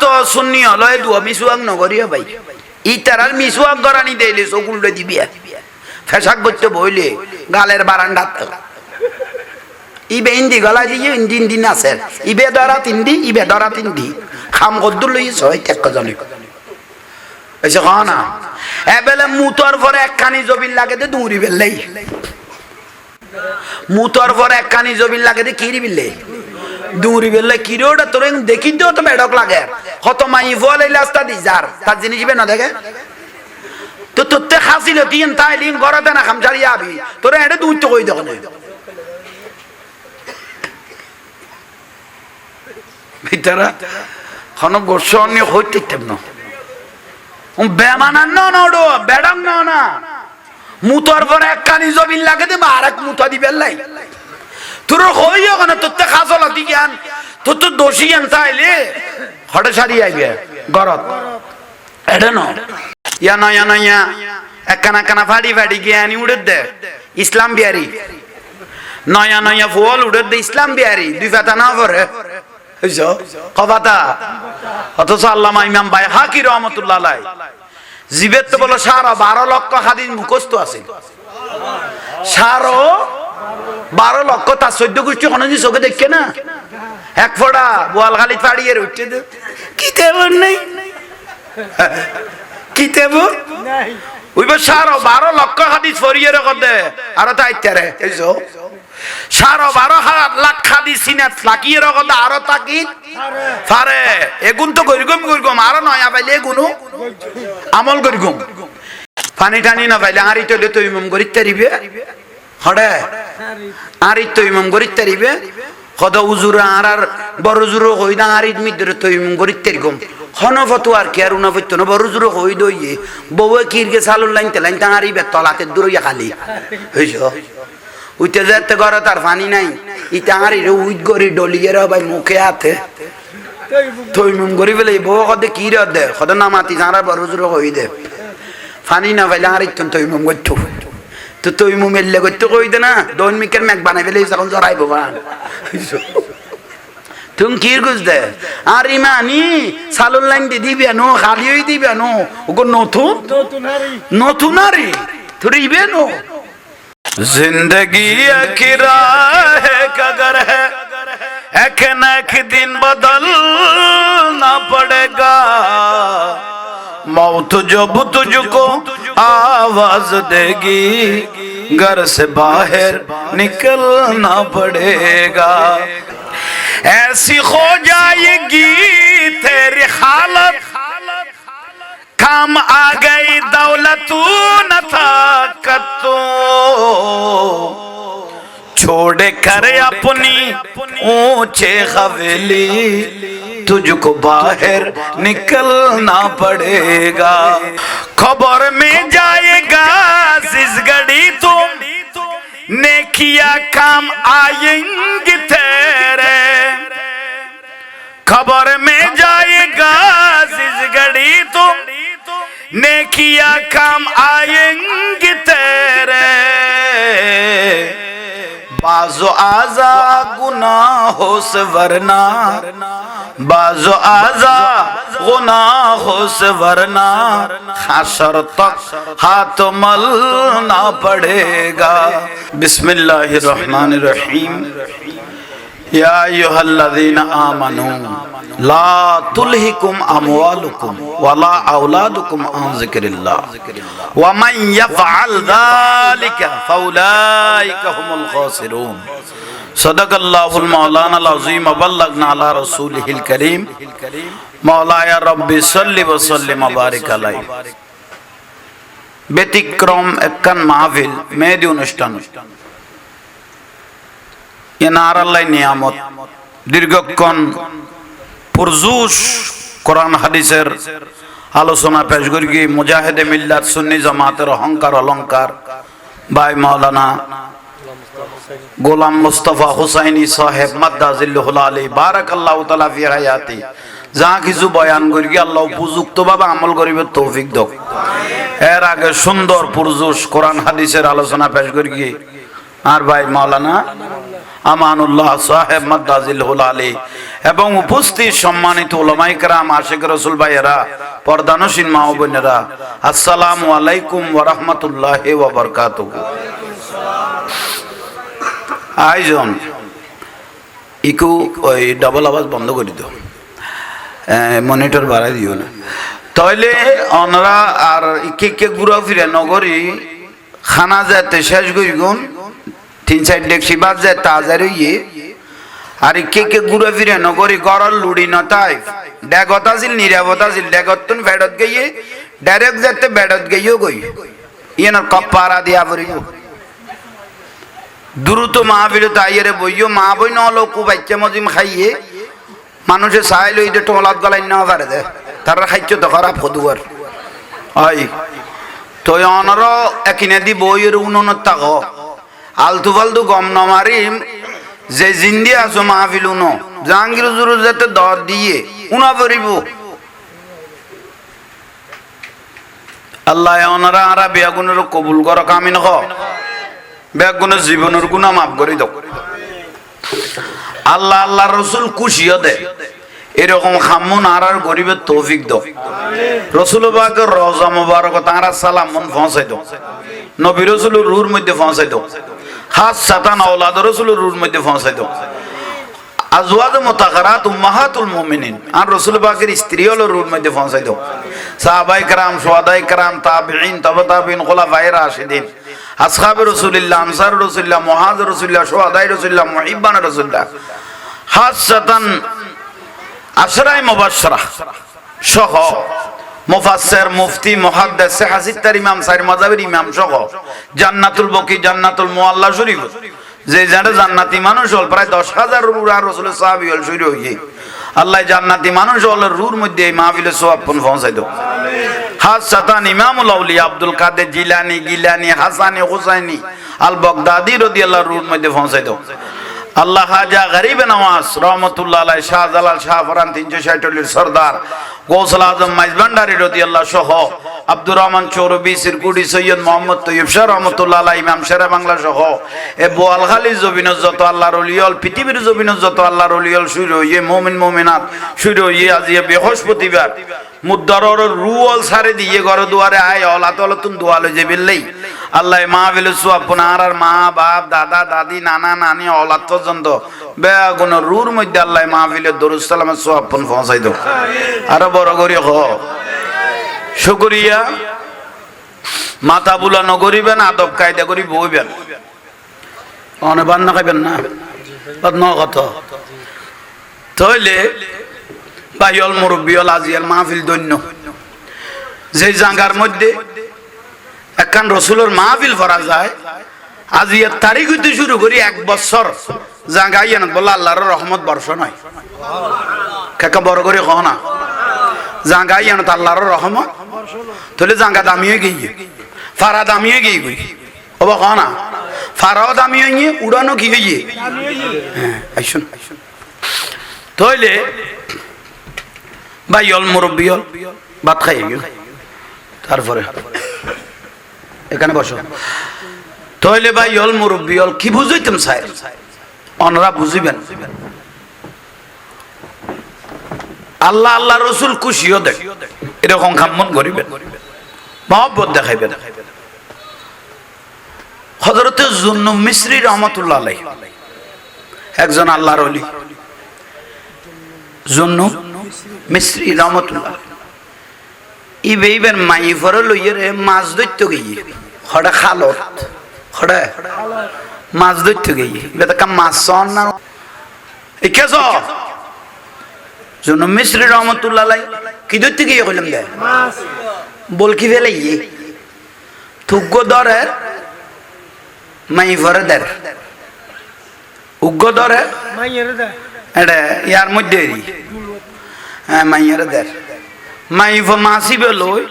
তো সুন্নি হলো এ দুয়া মিসওয়াক নগরিয়া ভাই ইতারার মিসওয়াক গরানি দেইলে চকুলটা দিবিয়া ফেসাক করতে বইলে গালের বারান্দা ইবে ইন্দি গলা দিয়ে ইন্দি নাচের ইবে ধরা তিনদি ইবে ধরা তিনদি খাম কদ্দুর লই ছয় টেক জানি এসে কহ না এবেলে মুতর পরে একখানি জবিন লাগে দে দৌড়ি বেললেই মুতর পরে একখানি জবিন লাগে দে কিরি বিললে দৌড়ি বেললে কিরে ওটা তোর দেখি তো বেডক লাগে কত মাই ফল এই রাস্তা দি যার তার জিনিস বে না দেখে তো তোতে খাসিল তিন তাই লিন গরাতে না খামচারি আবি তোরে এটা দুই তো কই দেখনে ভিতরা খন গোসনি হইতে তেমন বেমানান না নডো বেডং না না মুতর পরে একখানি জবিন লাগে দে আরেক মুতা দিবেল লাই তোর হইও কেন তোতে খাসল দি জ্ঞান তোর তো দোষী আন চাইলে হড়ে সারি আইবে গরত এটা ন ইয়া একখানা ফাড়ি জ্ঞানী উড়ে দে ইসলাম বিহারি নয়া ফুল উড়ে দে ইসলাম বিহারি দুই ফাতা না পরে কবাতা অথচ আল্লামা ইমাম বাইহাকি রহমতুল্লাহ আলাইহি জিবেত তো বলো 12 লক্ষ হাদিস মুখস্থ আছে 12 লক্ষ তার 14 গোষ্ঠী কোনদিন চোখে দেখে না এক ফোড়া বোয়াল খালি ফাড়িয়ে উঠতে দে কিতাব নাই কিতাব নাই ওইবা 12 লক্ষ হাদিস ফরিয়ে রেখে দে আর তাইতারে এইছো 12 লাখ হাদিস সিনাত লাকিয়ে রেখে দে আর তাকি পারে এগুন তো গরিগম আর নয়া পাইলে এগুনো আমল গরিগম পানি টানি না পাইলে আরি তলে তো ইমাম গরিতে রিবে হড়ে আরি তো ইমাম গরিতে রিবে কত উজুরা আর বড় জুরো হই না আরি মিদরে তো ইমাম গরিতে রিগম হনফতু আর কি আর উনা ফতো না বড় জুরো হই দইয়ে বউয়ে কিরকে সালুন লাইনতে আরি বে তলাতে দূরইয়া খালি হইছো উইতে যেতে ঘর তার পানি নাই ইটা আরি রে উইট গরি ডলিয়ে রে ভাই মুখে হাতে তো ইমাম গরি বলে বউ কদে কি রে দে কত না মাতি সারা বড় জুরো হই দে পানি না পাইলে আরি তো ইমাম গইতো তো ইমাম এলে গইতো কই দে না দন মিকের মেক বানাই ফেলে যখন জরাইবো বা তুমি কি গুজ দে আর ইমানি সালুন লাইন দি দিবে নো খালি হই দিবে নো ওগো নতুন নারী থরিবে নো जिंदगी एक राह कगर है एक न एक दिन बदलना पड़ेगा मौत जब तुझको आवाज देगी घर से बाहर निकलना पड़ेगा ऐसी हो जाएगी तेरी हालत काम आ गई दौलत न ताकत छोड़ कर अपनी ऊंचे हवेली तुझको बाहर निकलना पड़ेगा खबर में जाएगा जिस घड़ी तुम नेकिया काम आएंगे तेरे खबर में जाएगा जिस घड़ी तुम नेकिया काम आएंगे तेरे बाजो आजा गुनाहों से वरना बाजो आजा गुनाहों से वरना हशर तक हाथ मलना पड़ेगा बिस्मिल्लाहिर रहमानिर रहीम या अय्युहल्लज़ीना आमनू ला तुल्हिकुम अमवालुकुम वला औलादुकुम अन ज़िक्रिल्लाह व मन यफ़अल ज़ालिका फ़उलाइका हुमुल ख़ासिरून सदक़ल्लाहुल मौलानाल अज़ीम व बल्लगना अला रसूलिहिल करीम मौलाया रब्बि सल्लि व सल्लिम व बारिक अलैहि ব্যতিক্রম একখান মাহফিল মেহেদি অনুষ্ঠান আল্লাহ নিয়ামত দীর্ঘক্ষণ পুরজুশ কোরআন হাদিসের আলোচনা পেশ করি মুজাহিদে মিল্লাত সুন্নি জামাতের অহংকার অলংকার ভাই মাওলানা গোলাম মুস্তাফা হুসাইনি সাহেব মাদ্দাজিল্লাহুল আলী বারাকাল্লাহু তাআলা ফি হায়াতি যা কিছু বয়ান করি আল্লাহ উপযুক্তভাবে আমল করিবে তৌফিক দাও। এর আগে সুন্দর পুরজুশ কোরআন হাদিসের আলোচনা পেশ করি আর ভাই মাওলানা আমানুল্লাহ সাহেব মাদ্দাজিলহুল আলী এবং উপস্থিত সম্মানিত উলামায়ে কেরাম, আশিক রাসূল ভাইয়েরা, পর্দানশীন মা ও বোনেরা, আসসালামু আলাইকুম ওয়া রাহমাতুল্লাহি ওয়া বারাকাতুহু। আয়োজন ইকু ওই ডাবল আওয়াজ বন্ধ করে দিও, মনিটর বাড়াই দিও না। তাইলে ওনারা আর কে ঘুরা ফিরে নগরী খানা যেতে শেষ করি গুণ 3-4 ডেকসি বাজ যায় তাজার ইয়ে আর কে ঘুরা ফিরে নগরী গরল লুড়ি নতাই ডেগত আছিল নিরাপদ আছিল ডেগত তুন ফেডত গিয়ে ডাইরেক্ট যেতে বেডত গিয়েও গই ইয়ে না কপ্পারা দিয়া পড়িব দ্রুত মাহফিল তাইরে বইও মা বই নলকু বাচ্চা মজিম খাইয়ে মানুষে চাইল ওই যে টোলাত গলাই না পারে দে তারা খাইছো তো খারাপ হদুয়ার হয় তো অনর একিনে দি বইয়ের উননত থাক আলতু ফালতু গম নমারিম যে জিন্দি আছো মাহফিল উনো জাহাঙ্গীর জুরু যাতে দর দিয়ে উনা পড়িব আল্লাহ অনরা আরা বেগুনের কবুল কর কামিন হ বেগুনের জীবনের গুনাহ মাফ করে দাও আল্লাহ আল্লাহ রসুল খুশিও দে এরকম খামুন আর গরিবের তৌফিক দাও রসুল পাকের রওজা মুবারক তারা সালাম মন পৌঁছাই দাও নবী রাসূলের রূহের মধ্যে পৌঁছাই দাও খাস সাতান আওলাদ রাসূলের রূহের মধ্যে পৌঁছাই দাও আজওয়াজ মুতাহহারাত উম্মাহাতুল মুমিনিন আর রাসূল পাকের স্ত্রী হলো রূহের মধ্যে পৌঁছাই দাও সাহাবায়ে কেরাম শুহাদায়ে কেরাম তাবিঈন তাবে তাবিঈন খুলাফায়ে রাশিদিন আসহাবে রাসূলুল্লাহ আনসার রাসূলুল্লাহ মুহাজির রাসূলুল্লাহ শুহাদায়ে রাসূলুল্লাহ মুহিব্বান রাসূলুল্লাহ খাসসাতান আশরায়ে মুবাশশারা সহ মুফাসসির মুফতি মুহাদ্দিস হাদিসের ইমাম সাইর মাযহাবের ইমাম সহ জান্নাতুল বকি জান্নাতুল মুআল্লা শরীফ যে জানে জান্নাতি মানুষ হল প্রায় 10,000 রূহ আর রাসূলের সাহাবী হল শুরু হইয়ে আল্লাহ জান্নাতি মানুষ হল রূহর মধ্যে এই মাহফিলে সওয়াব পৌঁছাই দাও খাসসাতান ইমামুল আউলিয়া আব্দুল কাদের জিলানী গিলানী হাসানী হুসাইনী আল বাগদাদি রাদিয়াল্লাহু রূহর মধ্যে পৌঁছাই দাও আল্লাহ হাজা গরিব নওয়াজ রহমতুল্লাহ আলাইহি শাহজালাল শাহফরান 346 সরদার গৌসুল আজম মাইজভান্ডারী রাদিয়াল্লাহু সহ আব্দুর রহমান চৌরবি সিরকুডি সৈয়দ মোহাম্মদ তৈয়ব শাহ রহমতুল্লাহ আলাইহি ইমাম শেরে বাংলা সহ এ বোয়ালখালী জবিনত যত আল্লাহর ওলিয়ল পৃথিবীর জবিনত যত আল্লাহর ওলিয়ল শুরু হইয়ে মুমিন মুমিনাত শুরু হইয়ে আজিয়ে বৃহস্পতিবার মুদ্দারর রুল সারে দিয়ে ঘর দুয়ারে আয় অলাতলতুন দোয়ালে যে বিল্লাই আল্লাহ মাহফিল সওয়াব পুনার আর মা বাপ দাদা দাদি নানা নানি অলাত পর্যন্ত বেগুন রুর মধ্যে আল্লাহ মাহফিলের দরুদ সালামের সওয়াব পৌঁছাই দাও আর বড় করি হ শুকরিয়া মাথা বুলানো করিবেন আদব কায়দা করি বইবেন অনে বান না খাইবেন না ন কত তাইলে ভাইল মুরব্বিয়ল আজিয়ার মাহফিল দৈন্য যে জায়গার মধ্যে একখান রসুলের মাহফিল করা যায় আজিয়ার তারিখ হইতে শুরু করি 1 বছর জায়গা ইয়ে বলে আল্লাহর রহমত বর্ষণ হয় কাকা বড় করে কহ না জায়গা ইয়ে আল্লাহর রহমত তাহলে জায়গা দামিয়ে গিয়ে ফারা দামিয়ে গিয়ে গই ওবা কহ না ফারাও দামিয়ে গিয়ে উড়ানো কি গিয়ে হ্যাঁ আইসুন তাইলে ভাইল মুরব্বিয়ল ভাত খাই তারপরে এখানে বসো তাইলে ভাইল মুরব্বিয়ল কি বুঝাইতাম স্যার অনরা বুঝিবেন আল্লাহ আল্লাহ রসুল খুশিও দেখ এরকম খামন করিবেন মহব্বত দেখাইবেন হযরতে জুন্নুন মিসরি রহমাতুল্লাহ আলাইহি একজন আল্লাহর ওলি জুন্নুন মিসরি রহমাতুল্লাহ ইবেইবেন মাই ফরে লইয়ে রে মাছ ধরতে গিয়ে হড়া খালত হড়া মাছ ধরতে গিয়ে বেটা কাম মাছ সন না একেছ জুন্নুন মিসরি রহমাতুল্লাহ আলাইহি কি ধরতে গিয়ে কইলাম দে মাছ বল কি ফেলে ইয়ে তুগ্গ ধরে মাই ফরে দের উগ্গ ধরে মাইয়ের দে এডে ইয়ার মধ্যে হ্যাঁ মাইয়ের দের মাইফ মাসি বেলই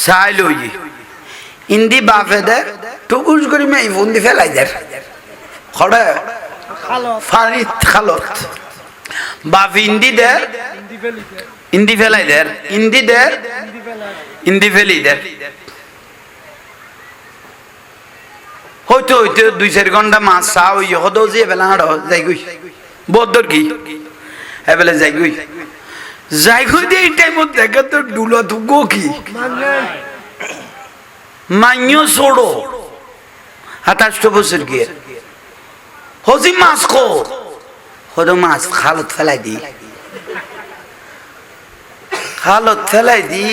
সাই লই ইন্দি বাফে দে টুকুস করি মাইফ ইন্দি ফেলাই দের খড়ে ফারিত খালত বাফ ইন্দি দে ইন্দি ফেলাই দের ইন্দি দে ইন্দি ফেলি দের হইতে হইতে 2-4 ঘন্টা মাছ চাও ইয়ে হদো যে বেলা হাড় যাই গই বদর কি এবেলে যাই গই দিয়ে এই টাইমত দেখে তো ডুলা তো গো কি মাইও ছোড়ো 28 বছর গিয়ে হজি মাছ খো হদো মাছ খালত ফেলাই দি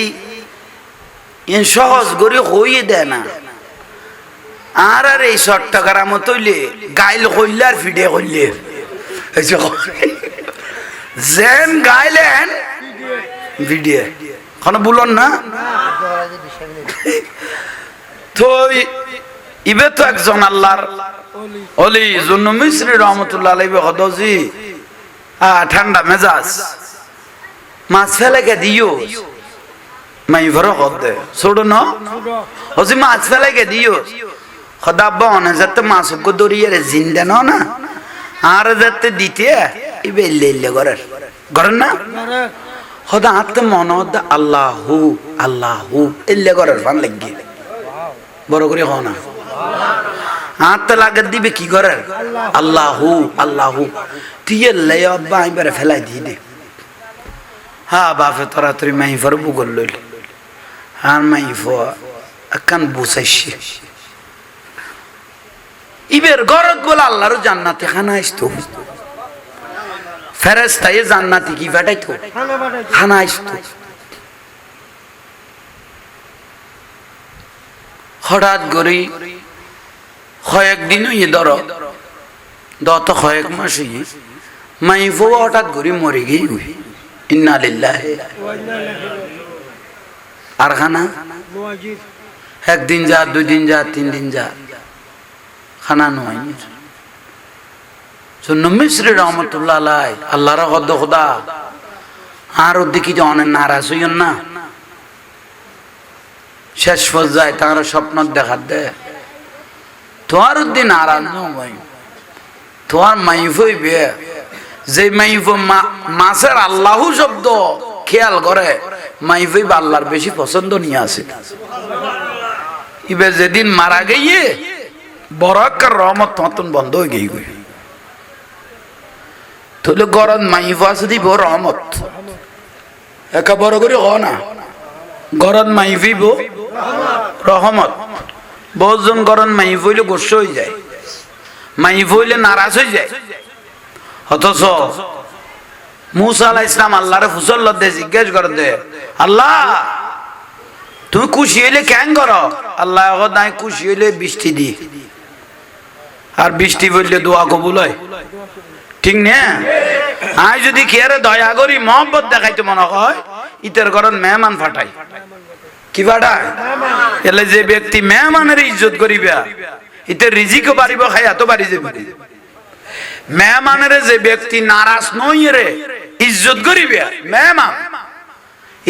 ইন সহজ করে হইয়ে দেয় না আর এই 60 টাকার মতো হইলে গাইল হইলে আর ফিডে হইলে জেন গাইলেন ভিডিও কোনো বলুন না তো ইবে তো একজন আল্লাহর ওলি জুন্নু মিসরি রহমতুল্লাহ আলাইহি হদজি ঠান্ডা মেজাজ মাছ ফেলে কে দিও মাই ভরো হদে ছোড়ো না হজি মাছ ফেলে কে দিও খদাব্বা অনে যাতে মাছ কো দরিয়ে রে জিন্দা না আর যাতে দিতে ইবে লেলে করেন না খদা আত্ম মনদ আল্লাহু আল্লাহু এলে করার ফান লাগি বড় করে হও না হাত লাগা দিবে কি করার আল্লাহু আল্লাহু তিয়ে লে আব্বা আইবারে ফেলাই দি দে হ্যাঁ বাপে তোরা তুই মাই ফরবু গল আর মাই ফো আকান বুসাইছি ইবের গরত বল আল্লাহর জান্নাতে খানা আসতো ফেরেশতায়ে জান্নাতি কি ফাটাইতো খানা আসতো হঠাৎ গরি কয়েকদিন হইয়ে ধরো দত কয়েক মাস হইয়ে মাই ফো হঠাৎ গরি মরে গিয়ে ইন্না লিল্লাহি আর খানা একদিন যা 2 দিন যা 3 দিন যা খানা নয় জুন্নু মিসরি রহমতুল্লাহ আলাই আল্লাহর হদ খোদা আর দেখি যে অনেক নারাজ হইন না শেষ পর্যায়ে তার স্বপ্ন দেখা দে তোমার উদ্দিন নারাজ নয় তোমার মাইফ হইবে যে মাইফ মাছের আল্লাহু শব্দ খেয়াল করে মাইফ হইবে আল্লাহর বেশি পছন্দ নিয়ে আসে ইবে যেদিন মারা গিয়ে বরাকার রহমত মতন বন্ধ হয়ে গই তাহলে গরম মাইফ আছে দিব রহমত একা বড় করে হ না গরম মাইফিব রহমত বহুজন গরম মাইফ হইলে গোস্ব হয়ে যায় মাইফ হইলে নারাজ হয়ে যায় অথচ মুসা আলাইহিস সালাম আল্লাহরে ফুসল্লত দে জিজ্ঞেস করে দে আল্লাহ তুমি খুশি হইলে কেন করো আল্লাহ নাই খুশি হইলে বৃষ্টি দি আর বৃষ্টি পড়লে দোয়া কবুল হয় ঠিক না আই যদি কেরে দয়া করি মহব্বত দেখাইতে মনে হয় ইতের ঘরত মেহমান ফাটাই কি ফাটায় এলে যে ব্যক্তি মেহমানের ইজ্জত করিবে ইতের রিজিকও বাড়িব খাইয়া তো বাড়ি যাবে মেহমানের যে ব্যক্তি নারাজ নই রে ইজ্জত করিবে মেহমান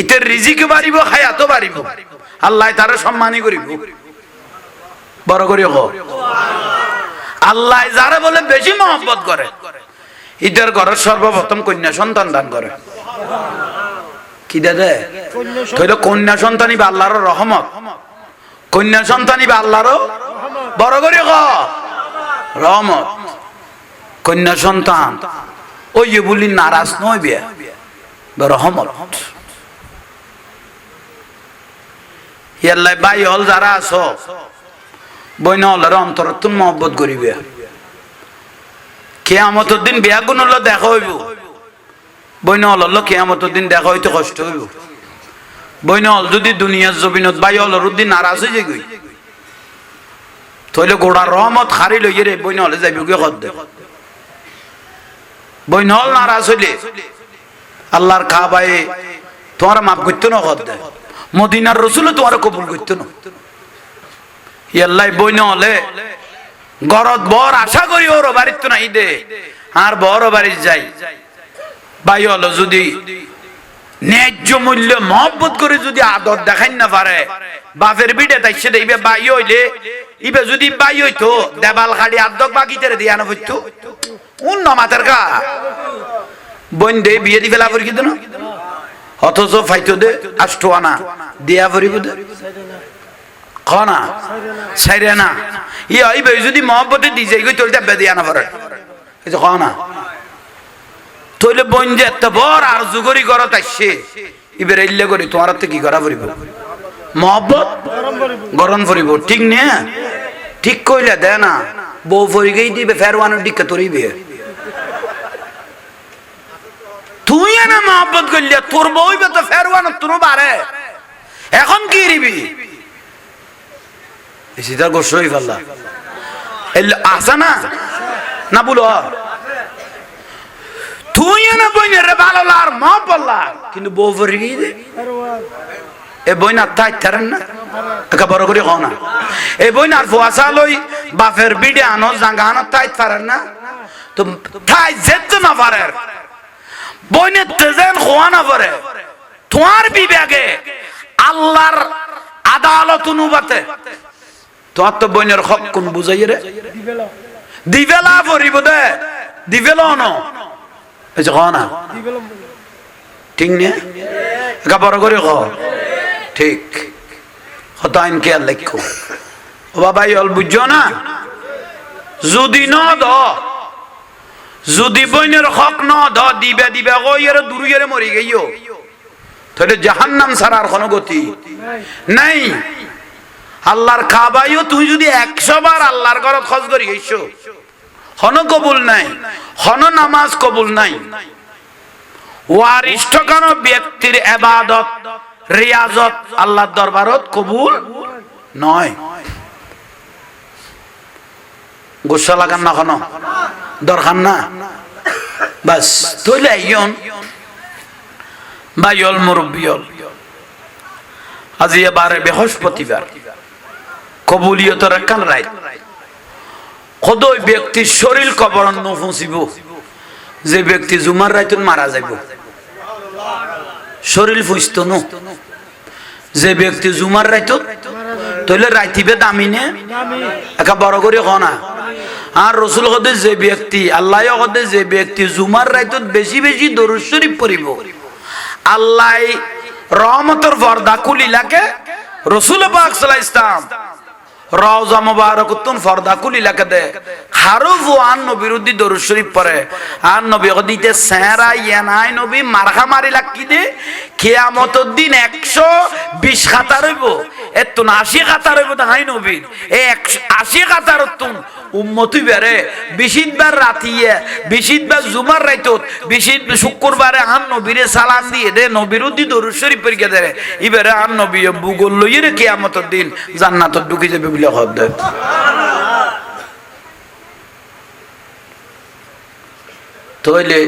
ইতের রিজিকও বাড়িব খাইয়া তো বাড়িব আল্লাহ তার সম্মানই করিব বড় করে কো আল্লাহ যারা বলে বেশি মহব্বত করে ইদের ঘরের সর্বপ্রথম কন্যা সন্তান দান করে কি দাদা তাহলে কন্যা সন্তানই বা আল্লাহর রহমত কন্যা সন্তানই বা আল্লাহর বড় করে ক রহমত কন্যা সন্তান ওই বলি নারাজ নয় বিয়া রহমত ইয়াল্লাই ভাই হল যারা আছো বইন হলের অন্তরতুন মহব্বত করিবে কিয়ামতের দিন বিয়া গুণ হলো দেখা হইব বইন হল কিয়ামতের দিন দেখা হইতে কষ্ট হইব বইন হল যদি দুনিয়ার জমিনত ভাই হলের উদ্দিন নারাজ হয়ে যাই তাহলে গোড়া রহমত হারি লইয়ে রে বইন হলে যাইব গিয়ে কর দে বইন হল নারাজ হইলে আল্লাহর কাবায় তোমার মাফ করতে না কর দে মদিনার রসুলও তোমার কবুল করতে না ইয়াল্লাই বইন হলে গরত বর আশা করি ওর বাড়ির তো নাই দে আর বড় বাড়ি যাই ভাই হলো যদি ন্যায্য মূল্য মহব্বত করে যদি আদর দেখাই না পারে বাপের বিটে তাই সেটা ইবে বাই হইলে ইবে যদি বাই হইতো দেবাল খাড়ি আদক বাকিতে দিয়া না হইতো উন মাথার কা বোন দে বিয়ে দি ফেলা পড়ি না অথচ ফাইতো দে 8 আনা দিয়া পড়িব দে খানা সাইরে না ই আইবে যদি মহব্বতে দি যাই গই তোলটা বেদিয়া না পারে এই যে খানা তোলে বন যে এত বড় আর জুগরি করো তাইছে ইবের ইল্লে করি তোমার হাতে কি করা পড়িব মহব্বত গরম পড়িব ঠিক নে ঠিক কইলে দে না বউ ফরি গই দিবে ফেরওয়ানোর দিকে তোরিবে তুই না মহব্বত করলে তোর বউইবে তো ফেরওয়ানো তোর বারে এখন কি রিবি সিধা গোসই ফেললা আসা না না বলো তুই না বইনে রে ভালো লার মহব্বত কিন্তু বউ ফরি গই দে এ বইন আর তাই তারেন না একা বড় করে খাও না এ বইন আর ফুয়াশা লই বাপের বিডে আনো জাঙ্গা আনো তাই পারেন না তো তাই যেতে না পারে বইনের তেজেন খোয়া না পারে তোমার বিবেকে আল্লাহর আদালত অনুবাতে তোমার তো বইনের হক কোন বুঝাই রে দিবেলা পড়িব দে দিবেল ন এই যে খাও না ঠিক নে একা বড় করে খাও ঠিক হতো আইন কে লেখো ও বাবা ইল বুঝছো না যদি ন দ যদি বইনের হক ন দ দিবে দিবে কইরে দূরে মরি গইও তাহলে জাহান্নাম ছাড়ার কোনো গতি নাই আল্লাহর কাবাইও তুই যদি 100 বার আল্লাহর ঘরত খরচ করি গইছো হন কবুল নাই হন নামাজ কবুল নাই ওয়ারিষ্ঠ কোন ব্যক্তির ইবাদত রিয়াজত আল্লাহর দরবারত কবুল নয় গোসা লাগান না কোনো দরকার না বাস তইলে আইয়ন বাইল মুরব্বিয়ল আজি এবারে বৃহস্পতিবার কবুলিয়তের একখান রাত কদই ব্যক্তির শরীর কবর ন পৌঁছিব যে ব্যক্তি জুমার রাইতুন মারা যাইব শরীর ফুসতো ন যে ব্যক্তি জুমার রাইত তইলে রাইতিবে দামি নে একা বড় করে কনা আর রাসূল কদে যে ব্যক্তি আল্লাহ কদে যে ব্যক্তি জুমার রাইতত বেশি বেশি দরুদ শরীফ পড়িব আল্লাহ রহমতের পর্দা খুলিলাকে রাসূল পাক সাল্লাল্লাহু আলাইহি ওয়াসাল্লাম রওজা মুবারাকাতুন পর্দা খুলিলাকে দে হারুফ আন নবীর উদ্দি দরুদ শরীফ পড়ে আর নবী কদিতে সেরা ইয়ানাই নবী মারখা মারি লাকি দে কিয়ামতের দিন 120 খাতা রইব এত 80 খাতা রইব তাই নবী এই 80 খাতার তুন উম্মতি বেরে 20 বার রাতিয়া 20 বার জুমার রাইতত 20 শুক্রবারে আন নবীরে সালাম দিয়ে দে নবীর উদ্দি দরুদ শরীফ পড়ে দে ইবেরে আন নবী বুগল লইরে কিয়ামতের দিন জান্নাতত ঢুকি যাবে বলে খবর দে তইলে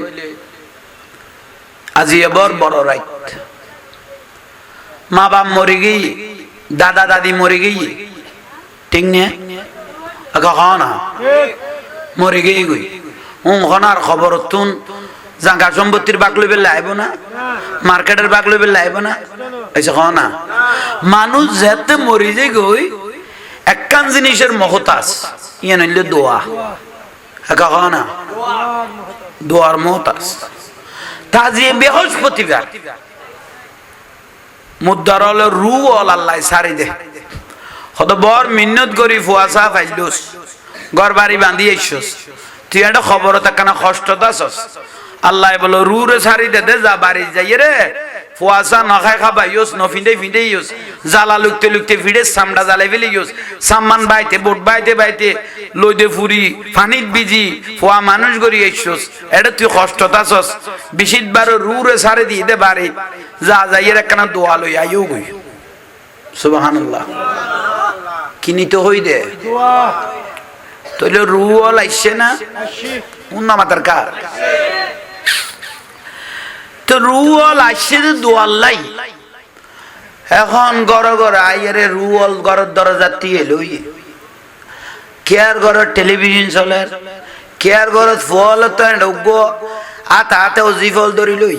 আজি এবার বড় রাত মা বাপ মরে গই দাদা দাদি মরে গই ঠিক নে না মরে গই গই ওখানার খবর তুন জাঙ্গা সম্পত্তির বাক লইবে লাইব না মার্কেটের বাক লইবে লাইব না এসে খাও না মানুষ যেতে মরি যে গই একখান জিনিসের মহতাজ ইয়ে নইলে দোয়া একা খাও না দোয়ার মহতাজ তাজি বৃহস্পতিবার মুদ্দার হলো রু অল আল্লাহ সারি দে হত বর মিন্নত করি ফুয়াশা ফাইলুস ঘর বাড়ি বাঁধি আইসস তুই একটা খবর থাকানা কষ্ট দাসস আল্লাহ বলো রু রে সারি দে দে যা বাড়ি যাই রে ফুয়াশা নখাই খাবা ইউস ন ফিন্ডে ফিন্ডে ইউস জ্বালা লুকতে লুকতে ফিডে সামডা জ্বালাই ফেলে ইউস সাম্মান বাইতে বোট বাইতে বাইতে লইদে ফুরি ফানিত বিজি ফুয়া মানুষ গড়ি আইসস এটা তুই কষ্ট দাসস 20 বার রু রে সারি দি দে বাড়ি যা যাইয়ের একখানা দোয়া লই আইও গই সুবহানাল্লাহ কিনি তো হই দে দোয়া তইলে রুও লাইছে না উন্না মাতার কার তো রুও লাইছে দোয়া লাই এখন গড় গড় আইরে রুল গড় দরজা দিয়ে লই কেয়ার গড় টেলিভিশন চলে কেয়ার গড় ফল তো ঢুকবো আতা হাতে ওজিফল ধরি লই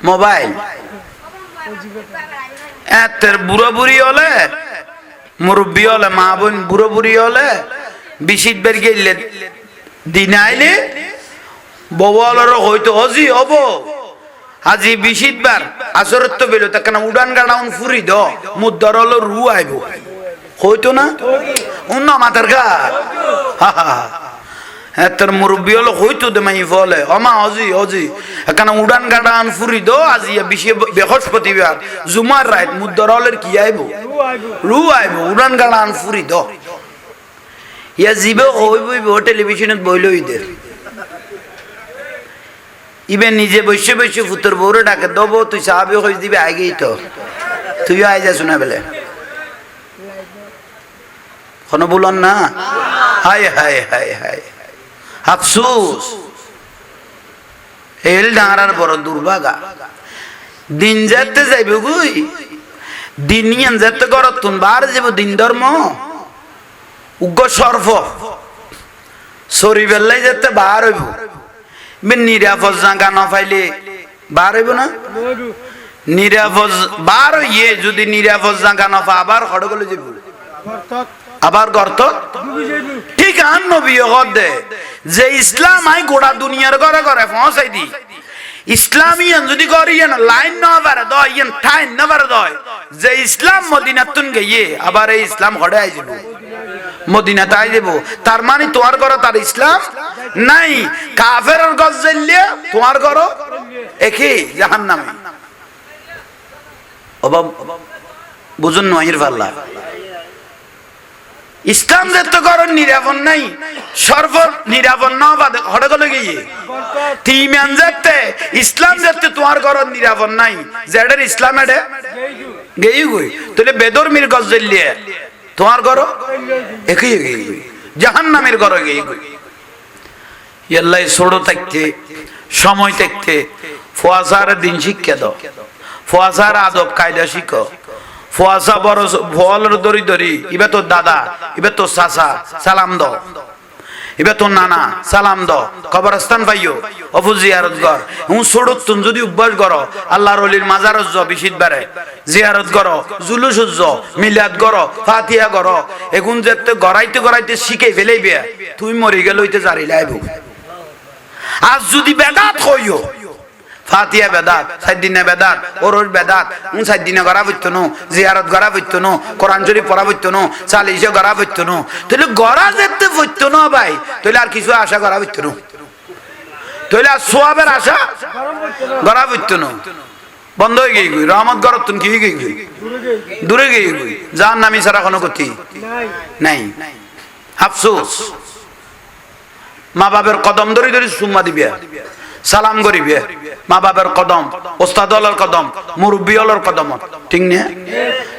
মোবাইল এতের বুড়ো বুড়ি হলে মুরব্বী হলে মা বোন বুড়ো বুড়ি হলে 20 বার গেলে দিন আইলে বউয়ালার হয়তো হজি হব আজি 20 বার আসরত তো বেলো তা কেন উড়ান গাড়াউন ফুরি দ মুদ্দার হলো রু আইব হইতো না অন্য মাথার গা তোর মুরব্বী হলো হইতো দে মাই বলে অমা অজি অজি এখানে উড়ান গাড়ান ফুরি দো আজি বৃহস্পতিবার জুমার রাত মুদ্দরলের কি আইব রু আইব উড়ান গাড়ান ফুরি দো ইয়া জিবে হইব টেলিভিশনত বইলই দে ইবে নিজে বসে বসে ফুতর বউরে ডাকে দেবো তুই সাহাবি হয়ে দিবি আগেই তো তুইও আই যা শোনা বেলে কোনো বলন না হায় হায় হায় হায় আফসোস এল ডাঙার বড় দুর্ভাগা দিন যেতে যাইব গুই দিন ইয়ান যেতে করত তুন বার যাব দিন ধর্ম উগ্র সর্ফ সরি বেল্লাই যেতে বার হইব নিরাপদ জায়গা না পাইলে বার হইব না নিরাপদ বার হইয়ে যদি নিরাপদ জায়গা না পা আবার হড়গলে যাব আবার গর্ত ঠিক আন নবী দে যে ইসলাম আই গোড়া দুনিয়ার ঘরে ঘরে পৌঁছাই দি ইসলামিয়ান যদি করিয়েন লাইন না বারে দয় ইয়ান ঠাইন না বারে দয় যে ইসলাম মদিনাতুন গিয়ে আবার এই ইসলাম হড়ে আই যাব মদিনাতে আই যাব তার মানে তোমার ঘরে তার ইসলাম নাই কাফেরের গজ জ্বললে তোমার ঘরে একই জাহান্নামে অবাব বুঝুন নহির পাল্লা ইসলাম যেতে করেন নিরাপন নাই সর্ব নিরাপন না বাদে হড়ে গেলে গিয়ে তিমান যেতে ইসলাম যেতে তোমার করেন নিরাপন নাই যেটার ইসলাম এডে গেই গই তাহলে বেদরমির গজ জ্বললে তোমার ঘর একই গেই গই জাহান্নামের ঘর গেই গই আল্লাহ ছোট থাকতে সময় থাকতে ফুয়াসার দিন শিক্ষা দাও ফুয়াসার আদব কায়দা শিখো ফুয়াসা বড় ফলের দড়ি দড়ি ইবে তোর দাদা ইবে তোর চাচা সালাম দাও ইবে তোর নানা সালাম দাও কবরস্থান পাইও অফু জিয়ারত কর হুঁ ছোট তুন যদি অভ্যাস করো আল্লাহর ওলির মাজারত য বিশিত বারে জিয়ারত করো জুলুস য মিলাদ করো ফাতিহা করো এখন যেতে গড়াইতে গড়াইতে শিখে ফেলেইবে তুই মরি গেল হইতে জারি লাইব আজ যদি বেদাত হইও ফাতিহা বেদাত সাইদিনে বেদাত ওরর বেদাত সাইদিনে গড়া বইতো নো জিয়ারত গড়া বইতো নো কোরআন শরীফ পড়া বইতো নো চালিশে গড়া বইতো নো তাহলে গড়া যেতে বইতো না ভাই তাহলে আর কিছু আশা গড়া বইতো নো তাহলে আর সোয়াবের আশা গড়া বইতো নো বন্ধ হয়ে গিয়ে গই রহমত গড়ত তুন কি হয়ে গই দূরে গিয়ে গই জান নামি ছাড়া কোনো গতি নাই আফসোস মা বাবার কদম ধরে ধরে সুম্মা দিবে সালাম করিবে মা বাবার কদম ওস্তাদ হলার কদম মুরব্বী হলার কদম ঠিক না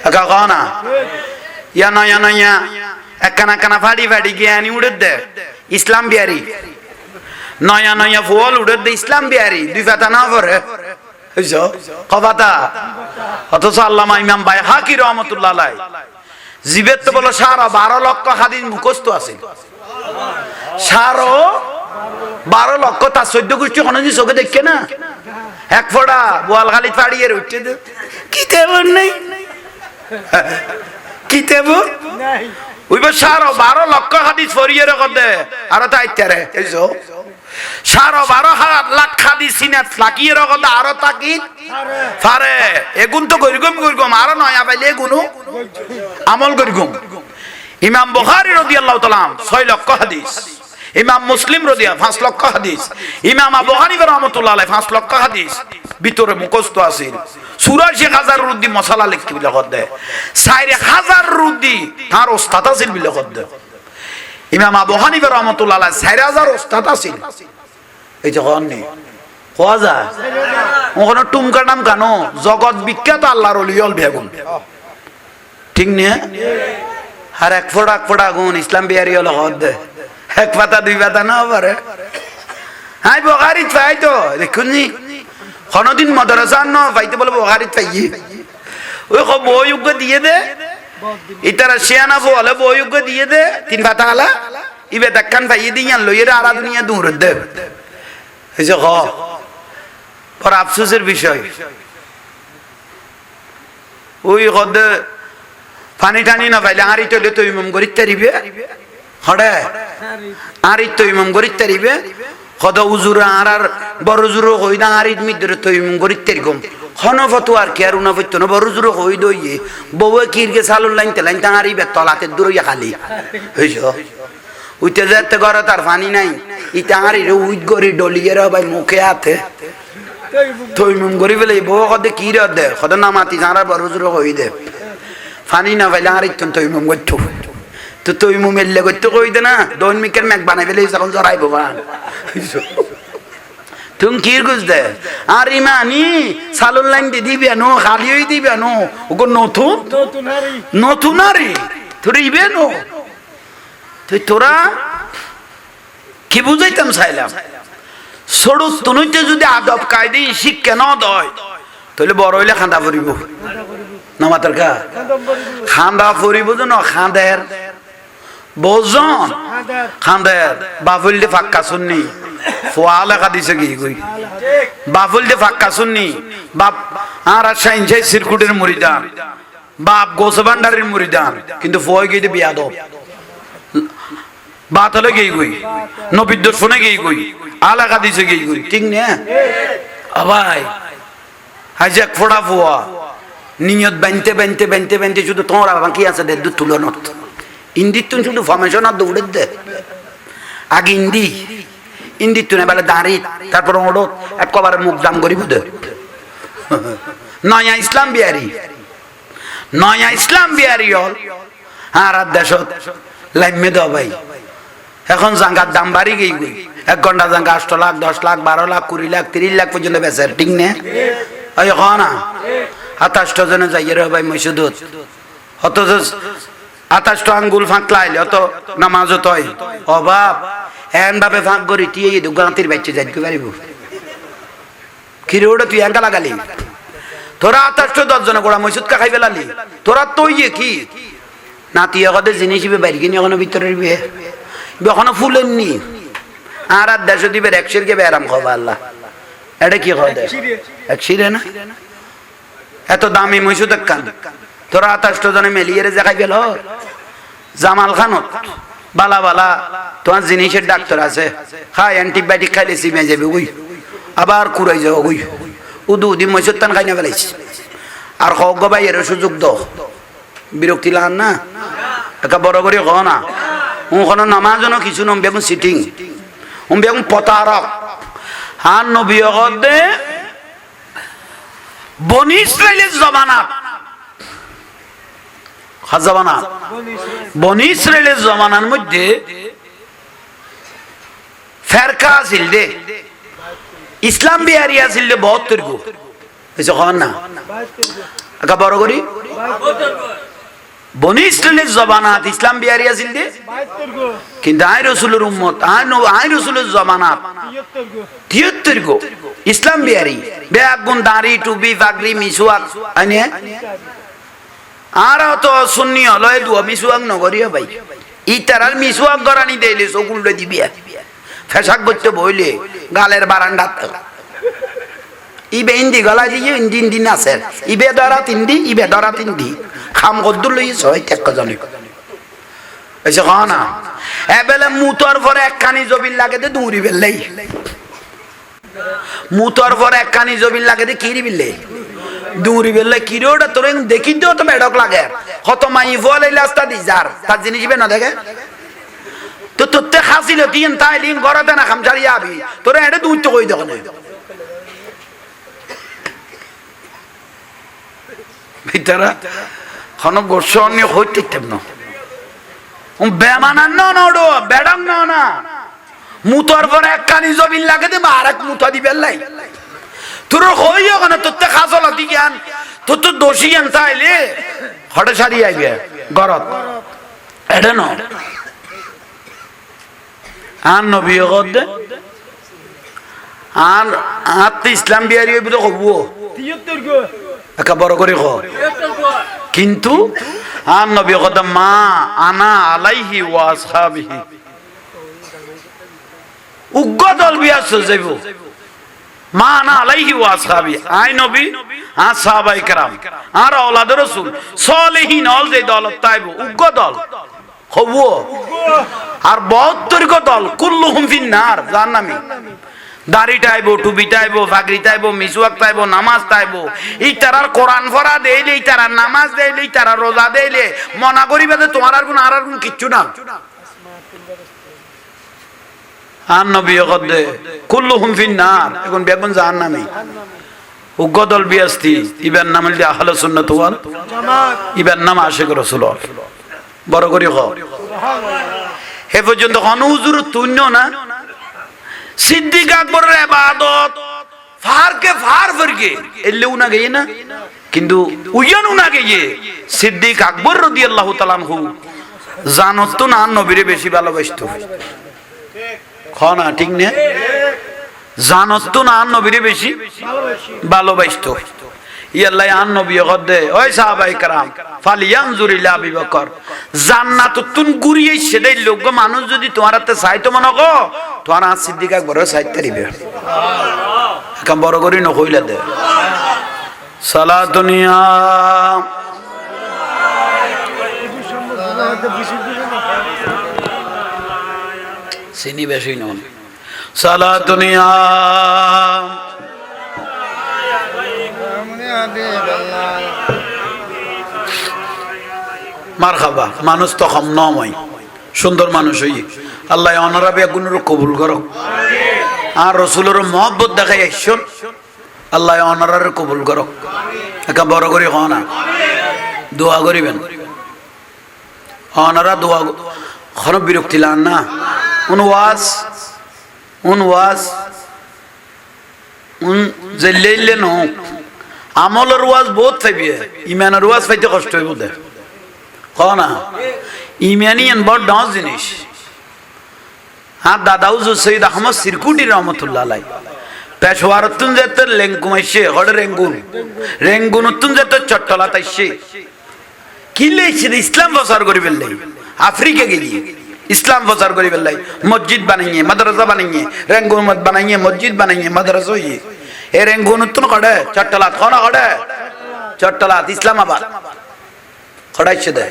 একা কহ না ইয়া নয়া একখানা কানা ফাড়ি ফাড়ি গিয়ে আনি উড়ে দে ইসলাম বিহারি নয়া নয়া ফুল উড়ে দে ইসলাম বিহারি দুই পাতা না পরে কবাতা অথচ আল্লামা ইমাম বাইহাকি রহমতুল্লাহ আলাইহি জীবের তো বলো 12 লক্ষ হাদিস মুখস্থ আছে 12 লক্ষ তার 14 গোষ্ঠী কোনদিন চোখে দেখে না এক ফোড়া বোয়ালখালী ফাড়িয়ে উঠতে দে কিতাব নেই কিতাব নাই ওইবার 12 লক্ষ হাদিস ফরিয়ে রেখে দে আর তাই তেরে এইছো 12 লাখ হাদিস সিনাত লাগিয়ে রেখে দে আর তাকি পারে এগুন তো গরিগম আর নয়া পাইলে এগুনো আমল গরিগম ইমাম বুখারী রাদিয়াল্লাহু তাআলা 6 লক্ষ হাদিস ইমাম মুসলিম রাদিয়া 5 লক্ষ হাদিস ইমাম আবু হানিফা রাহমাতুল্লাহ আলাইহি 5 লক্ষ হাদিস ভিতরে মুখস্থ আছে 84000 রুদ্দি মশলা লিখতে বিলে করতে 4000 রুদ্দি তার ওস্তাদ আছে বিলে করতে ইমাম আবু হানিফা রাহমাতুল্লাহ আলাইহি 4000 ওস্তাদ আছে এই যখন নেই কোয়াজা ওখানে টুমকা নাম কেন জগৎ বিখ্যাত আল্লাহর ওলি হল বেগুন ঠিক না আর এক ফোড়া গুণ ইসলাম বিহারি হলো হদ এক পাতা দুই পাতা না পারে হাই বুখারী পাই তো দেখুনি কোনদিন মাদ্রাসা না পাইতে বলে বুখারী পাইয়ে ওই বইয়োগ্য দিয়ে দে ইতারা শিয়ানা বলে বইয়োগ্য দিয়ে দে 3 পাতা আলা ইবে দেখান পাইয়ে দিয়ান লইরা আরা দুনিয়া দূর দে এই যে পর আফসোসের বিষয় ওই হদ পানি টানি না পাইলে আরি তলে তো ইমাম গরিত তারিবে হড়ে আরি তো ইমাম গরিত তারিবে কত উজুরা আর বড় জুরো হই না আর ঈদ মিদ্রে তৈমুম করিতে এরকম হনফতো আর কি আর উনাফত্য না বড় জুরো হই দইয়ে বউয়ে কিরকে সালুন লাইনতে লাইনতে আর ইবে তলাতে দূরইয়া খালি হইছ উইতে যেতে ঘরে তার পানি নাই ইটা আর ইরে উইট গরি ডলিয়ে রে ভাই মুখে হাতে তৈমুম করি ফেলে বউ কদে কি রে দে কত নামাতি যারা বড় জুরো হই দে পানি না পাইলে আর ইতন তৈমুম করতো তো তৈমুম এলে করতে কই দে না দৈমিকের মেঘ বানাই ফেলে যখন জড়াইবো বা তুমি কি গুজ দে আর ইমানি সালুন লাইন দিয়ে দিবি নো খালি হয়ে দিবি নো ওগো নতুন নতুন আরে তোর ইবে নো তুই তোরা কি বুঝাইতাম চাইলাম সরু তুনুইতে যদি আদব কায়দি শিক্ষা ন দয় তাহলে বড় হইলে খান্দা ফুরিব না মাতার কা খান্দা ফুরিব যেন খাঁদের বোঝন খাঁদের বাফুলতে ফাক্কা শুননি ফোয়া লেখা দিছে কি কই বাফুলতে ফাক্কা শুননি বাপ আর সাইনসাই সিরকুটের মুরিদান বাপ গোসবান্ডারের মুরিদান কিন্তু ফোয়া গিয়ে বিয়া দো বাত হলে গেই কই নবীর দর্শনে গেই কই আলাকা দিছে গেই কই ঠিক না ভাই হাজাক ফোড়া ফোয়া নিয়ত বানতে বানতে বানতে বানতে শুধু তোমার বাকি আছে দে দু তুলো নত ইন্দির তুন শুধু ফরমেশন আর দৌড়ে দে আগে ইন্দির তুনে বেলা দাঁড়ি তারপর ওড়ো একবার মুখ দাম করিব দে নয়া ইসলাম বিহারি হল আর দেশ লাইমে দাও ভাই এখন জাঙ্গার দাম বাড়ি গেই গই 1 ঘন্টা জাঙ্গা 8 লাখ 10 লাখ 12 লাখ 20 লাখ 30 লাখ পর্যন্ত বেচে ঠিক না ওই না 28 জনে যাইয়ে রে ভাই মসজিদত অত 28 আঙ্গুল ফাঁক লাইলে অত নামাজও তয় অভাব এন ভাবে ফাঁক করি তুই এই গাঁতির বাচ্চা যাইতে পারিব কি রে ওটা তুই এঙ্কা লাগালি তোরা 28 10 জনে গোড়া মসজিদ কা খাই ফেলালি তোরা তুই কি নাতি এগতে জিনিস বাইরে কিনে এখনো ভিতরের বিয়ে এখনো ফুলেননি আর দেশ দিবে 100 কে বেরাম খাবা আল্লাহ এটা কি হয় এক শিরে না এত দামি মসজিদ কান তোরা 28 জনে মেলিয়ে রে দেখাই গেল জামাল খানত বালা বালা তোমার জিনিসের ডাক্তার আছে খাই অ্যান্টিবায়োটিক খাইলে সিমে যাবে ওই আবার কুড়াই যাও ওই উদি মসজিদ টান খাই না ফেলাইছি আর খগ ভাই এর সুযোগ দাও বিরক্তি লাগান না একটা বড় করে ক না ওখানে নামাজও কিছু নম বেগুন সিটিং বেগুন পতারক আর নবী দে বনি ইসরাইলের জমানাত বনি ইসরাইলের জমানার মধ্যে ফেরকা আছিল দে ইসলাম বিহারি আছিল দে 72 গো বুঝছো কন না একটা বড় করি বনি ইসরাইলের জমানাত ইসলাম বিহারি আছিল দে কিন্তু আই রাসূলের উম্মত আই রাসূলের জমানাত 73 গো ইসলাম বিহারি বেগুন দাড়ি টুপি পাগড়ি মিসওয়াক আনে আর তো সুন্নি হলো দুয়া মিসওয়াক নগরিয়া ভাই ইতারার মিসওয়াক গরানি দেইলে সকুলটা দিবিয়া ফেসাক করতে বইলে গালের বারান্দাত ইবে ইন্দি গলা দিয়ে ইন্দিন আছে ইবে ধরা তিনদি খাম কদ্দুর লই ছয় টেক জানি এসে খানা এবেলে মুতর পরে একখানি জবিন লাগে দে দৌড়ি বেললেই মুতর পরে একখানি জবিন লাগে দে কিরি বিললে দৌড়ি বেললে কিরি ওটা তোর দেখি তো তো বেডক লাগে কত মাই ফল এই লাস্তা দি যার তার জিনিস বে না দেখে তো তোতে খাসিল তিন তাইলিন গরাতে না খামচারি আবি তোরে এটা দুই তো কই দেখো ভিতরা খনো গোসনি হইতে তেমন বেমানান না ওডো বেডং না মুতর পরে একখানি জবিন লাগে দে আরেক মুতা দিবেল লাই তোর হইও কেন তোতে খাসল দিয়ান তোর তো দোষিয়ান তাইলে হঠাৎ সারি আইবে গরত এটা ন আর নবী দে আর আত ইসলাম বিহারি হইব তো কবো 73 গো একা বড় করে ক কিন্তু আর নবী কথা মা আনা আলাইহি ওয়া আসহাবিহি উগ্র দল বিয়াস যাইব মা আনা আলাইহি ওয়া আসহাবি আই নবী আর সাহাবায়ে কেরাম আর আওলাদ রাসূল সালেহিন অল যে দল তাইব উগ্র দল হবো আর 72 দল কুল্লুহুম ফিন্নার জাহান্নামী। দাড়ি টাইবো, টুপি টাইবো, ফাগরি টাইবো, মিসওয়াক টাইবো, নামাজ টাইবো, এই তারার কোরআন পড়া দেইলে, এই তারার নামাজ দেইলে, এই তারার রোজা দেইলে মনা করিবে যে তোমার আর কোন কিচ্ছু না। আর নবী কদে কুল্লুহুম ফিন্নার, এখন বেগুন জাহান্নামী। উগ্গদল বিয়াস্তি ইবেন নাম হল আহলে সুন্নাত ওয়াল জামাত, ইবেন নাম আশিক রাসূল। বড় করি হ হে পর্যন্ত কোন হুজুর তুন্য না সিদ্দিক আকবরের ইবাদত ফারকে ফার ফরকে এলেও না গিয়ে না, কিন্তু উয়ানু না গিয়ে সিদ্দিক আকবর রাদিয়াল্লাহু তাআলা আনহু জানত তো না নবীরে বেশি ভালোবাসতো। খানা ঠিক না, জানত তো না নবীরে বেশি ভালোবাসতো। ইয়াল্লাহ আন নবী কদে ওই সাহাবায়ে کرام ফালিয়ানজুর ইলা আবি বকর, জান্নাতুন গুরিয়ে সেদের লোক মানুষ যদি তোমারতে চাইতো মনে গো তোমার সিদ্দিক আকবরের চাইতে দিবে। সুবহানাল্লাহ কাম বড় করি নকইলা দে সালাতুনিয়া সিনি বেশি নন সালাতুনিয়া মারহাবা। মানুষ তো কম নয়, সুন্দর মানুষ হই আল্লাহ অনারা বেগুনের কবুল করো, আর রসুলের মহব্বত দেখাই আইসন আল্লাহ অনারার কবুল করো। একা বড় করে হ না দোয়া করিবেন, অনারা দোয়া খন বিরক্তি লান না। ওয়াজ জেলে ন আমলের ওয়াজ বহুত পাইবি, ইমানের ওয়াজ পাইতে কষ্ট হইব দে না। ইমানি এন বড় ডাঁস জিনিস। হ্যাঁ দাদা হুজুর সৈয়দ আহমদ সিরকুটি রহমতুল্লাহ আলাই পেশোয়ারতুন যেতে লেঙ্গুমাইছে হড়ে রেঙ্গুনতুন যেতে চট্টলা তাইছে কি লেইছে ইসলাম প্রচার করি ফেললাই, আফ্রিকা গেলি ইসলাম প্রচার করি ফেললাই, মসজিদ বানাইয়ে মাদ্রাসা বানাইয়ে রেঙ্গুন বানাইয়ে মসজিদ বানাইয়ে মাদ্রাসা হইয়ে এ রেঙ্গুনতুন কড়ে চট্টলাত কোন কড়ে চট্টলাত ইসলামাবাদ খড়াইছে দে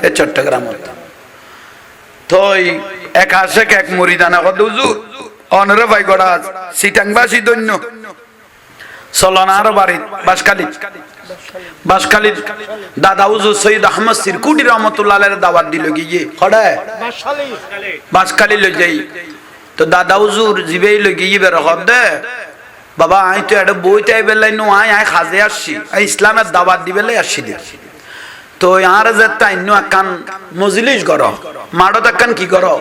এ চট্টগ্রাম তো এক আশেক এক মুরিদানা কত হুজুর অনরে ভাই গড়া সিটাংবাসী দৈন্য সলনার বাড়ি বাসখালী দাদা হুজুর সৈয়দ আহমদ সিরকুটি রহমতুল্লাহ আলাইহির দাওয়াত দিল গিয়ে খড়ে বাসখালী লই যাই। তো দাদা হুজুর জিবেই লই গিয়ে বের হদ দে বাবা আই তো একটা বই তাই বেলাই নো আই খাজে আসছি, আই ইসলামের দাওয়াত দিবেলাই আসছি দে। তো আর যে তাইন্য একখান মজলিস করো, মাড়ত একখান কি করো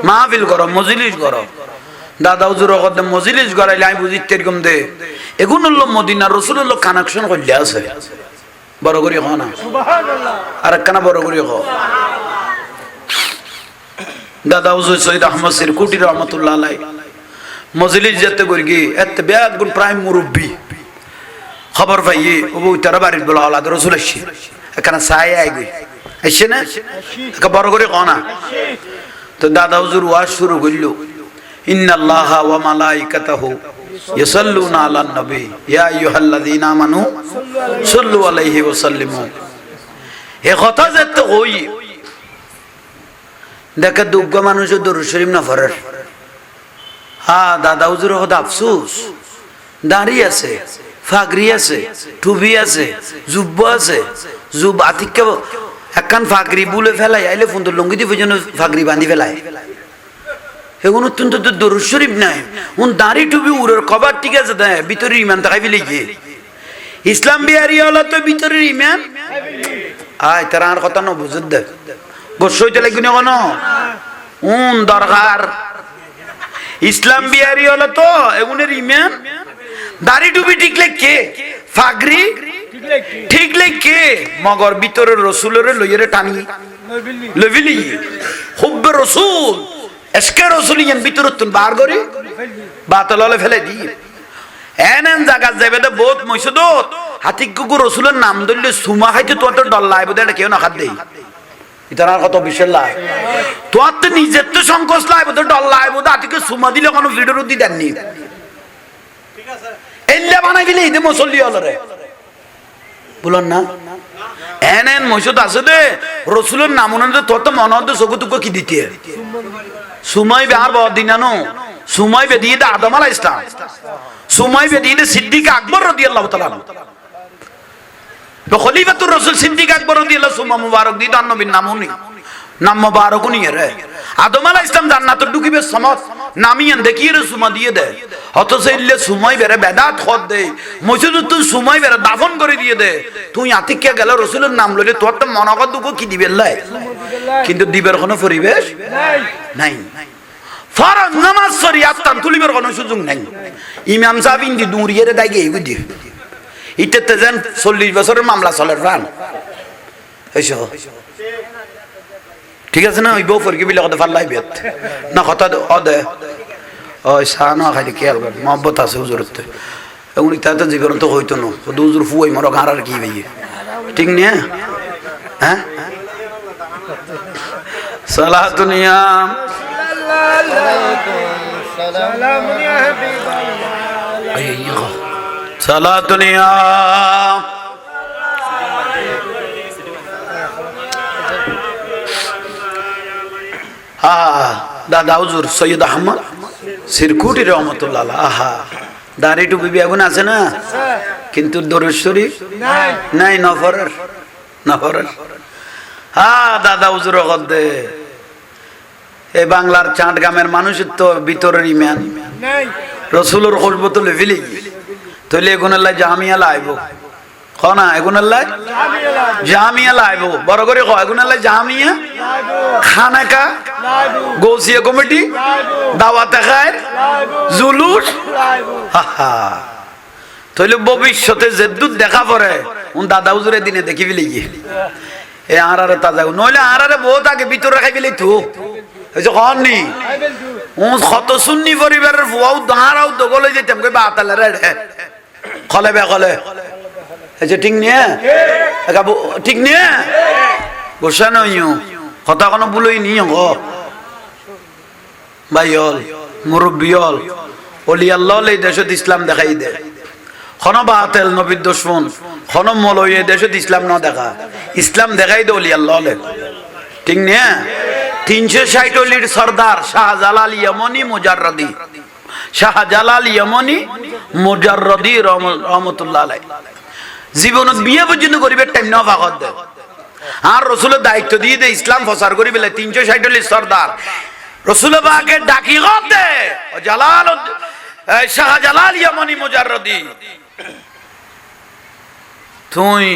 মাহফিল করো, মজলিস করো। দাদা হুজুর কত মজলিস করাইলে আমি বুঝিতে এরকম দে এগুন হলো মদিনা রসুলের কানেকশন করলে আছে। বড় করি হ না আর একখানা বড় করি হ। দাদা হুজুর সৈয়দ আহমদ সিরকুটি রহমতুল্লাহ আলাই মজলিস যেতে করি গিয়ে এত বেগুন প্রায় মুরব্বী খবর পাইয়ে ও তারা বাড়ির বলা আলাদা রসুল আসছে এখানে চাই আইগি আসছে না বড় করে ক না। তো দাদা হুজুর ওয়াজ শুরু করলো ইন্নাল্লাহা ওয়া মালাইকাতাহু ইউসাল্লুনা আলান নবী ইয়া আইয়ুহাল্লাযীনা আমানু সাল্লু আলাইহি ওয়া সাল্লিমু। এ কথা যেতে হই দেখে দুগ্গ মানুষ দরুদ শরীফ না পড়ে। হ্যাঁ দাদা হুজুর কথা আফসোস, দাঁড়ি আছে, ফাগরি আছে, টুপি আছে, জুব্ব আছে, জুব আতিক একখান ফাগরি বুলে ফেলাই আইলে ফোন তো লঙ্গি দিয়ে পর্যন্ত ফাগরি বাঁধি ফেলায় এখন অত্যন্ত তো দরুদ শরীফ নাই। উন দাঁড়ি টুপি উড়ের কবার ঠিক আছে দেয় ভিতরের ইমান তাকাই ফেলে গিয়ে ইসলাম বিহারি হলো তো ভিতরের ইমান আয় তারা আর কথা ন বুঝত দে গোসইতে লাগবে না কোনো উন দরকার ইসলাম বিহারি হলো তো এগুনের ইমান দাড়ি টুপি ঠিক লেখে ফাগরি ঠিক লেখে মগর ভিতরের রসুলের লইয়েরে টানি লইবিলি হুব্বে রসুল এসকে রসুল ইয়ান ভিতর তুন বার করি বাতললে ফেলে দি এনেন জায়গা যাবে তো বহুত মইসুদত হাতি কুকুর রসুলের নাম ধরলে সুমা খাইতে তোর তো ডর লাইব দে কেউ না খাদ দেই ইতার কত বিশেষ লাই তোর তো নিজের তো সংকোচ লাইব তো ডর লাইব দে হাতিকে সুমা দিলে কোনো ভিডিও দি দেননি ঠিক আছে এল্লা বানাই দিলে ইদে মুসল্লি হলো রে বলুন না এন মসজিদ আছে দে রসুলের নাম অনুযায়ী তোর তো মনে হতো চকু টুকু কি দিতে সুমাই বে আর বদিনানো সুমাই বে দিয়ে দে আদম আলাইহিস সালাম সুমাই বে দিয়ে দে সিদ্দিক আকবর রাদিয়াল্লাহু তাআলা তো খলিফাতুর রাসূল সিদ্দিক আকবর রাদিয়াল্লাহু সুমা মুবারক দিয়ে তার নবীর নাম উনি নাম মুবারক উনি রে আদম আলাইহিস সালাম জান্নাতে ঢুকিবে সমত নামিয়ান দেখিয়ে রে সুমা দিয়ে দে অথচ ইল্লে সুমাই বেরে বেদাত খদ দে মসজিদ তুই সুমাই বেরে দাফন করে দিয়ে দে তুই আতিকে গেল রাসূলের নাম লইলে তোর তো মনগত দুঃখ কি দিবে লাই কিন্তু দিবের কোনো পরিবেশ নাই ফরজ নামাজ শরিয়াত তান তুলিবের কোনো সুযোগ নাই ইমাম সাহেব ইন্দি দুরিয়ে রে দাইগে ইগুদি ইতেতে যেন 40 বছরের মামলা চলে রান এইসো ঠিক আছে না ওই বউ ফরকি বিলে কথা ফাল্লাই বেত না কথা অদে ওই সানা খালি খেয়াল কর মহব্বত আছে হুজুরতে উনি তাতে জীবন তো হইতো না হুজুর ফুয়াই মরো গাঁর আর কি ভাইয়ে ঠিক নিয়ে হ্যাঁ সালাতুন ইয়া সালামুন ইয়া হাবিবাল্লাহ সালাতুন ইয়া দাদা হুজুর সৈয়দ আহমদ সিরকুটি রহমতুল্লাহ আহা দাড়ি টুপি বেগুন আছে না কিন্তু দরুদ শরীফ নাই নফরের দাদা হুজুর দে এই বাংলার চাঁদ গ্রামের মানুষের তো ভিতরের ইমান রসুলের খুশবু তুলে ফেলি তৈলে এগুনের জামিয়া লাইব না এগুনের জামিয়া লাইব বড় করে এগুনের জামিয়া খানাকা গৌসিয়া কমিটি দাওয়াতে খায়ের জুলুস তৈলে ভবিষ্যতে যে দুধ দেখা পড়ে উন দাদা হুজুরের দিনে দেখি ফেলি গিয়ে এ আরারে তাজা নইলে আরারে বহুত আগে ভিতরে রাখাই ফেলি তো কননি কত সুন্নি পরিবারের ফুয়াও দাঁড়াও দগলে যেতাম কই বাতালে রে কলে বে কলে ঠিক নিয়ে ঠিক নিয়ে বসা নইও কথা কোনো বলই নি ভাই হল মুরব্বী হল অলি আল্লাহ এই দেশত ইসলাম দেখাই দে খন বাতেল নবীর দুশমন খন মলই এই দেশত ইসলাম ন দেখা ইসলাম দেখাই দে অলি আল্লাহ ঠিক নিয়ে 360 অলির সর্দার শাহজালাল ইয়মনি মুজাররদি শাহজালাল ইয়মনি মুজাররদি রহমাতুল্লাহ আলাইহি জীবনত বিয়ে পর্যন্ত করিবে টাইম না ফাগত দে আর রাসূলের দায়িত্ব দিয়ে দে ইসলাম প্রচার করি বলে 360 অলির সর্দার রাসূল পাকের ডাকি গত দে জালাল শাহজালাল ইয়মনি মুজাররদি তুই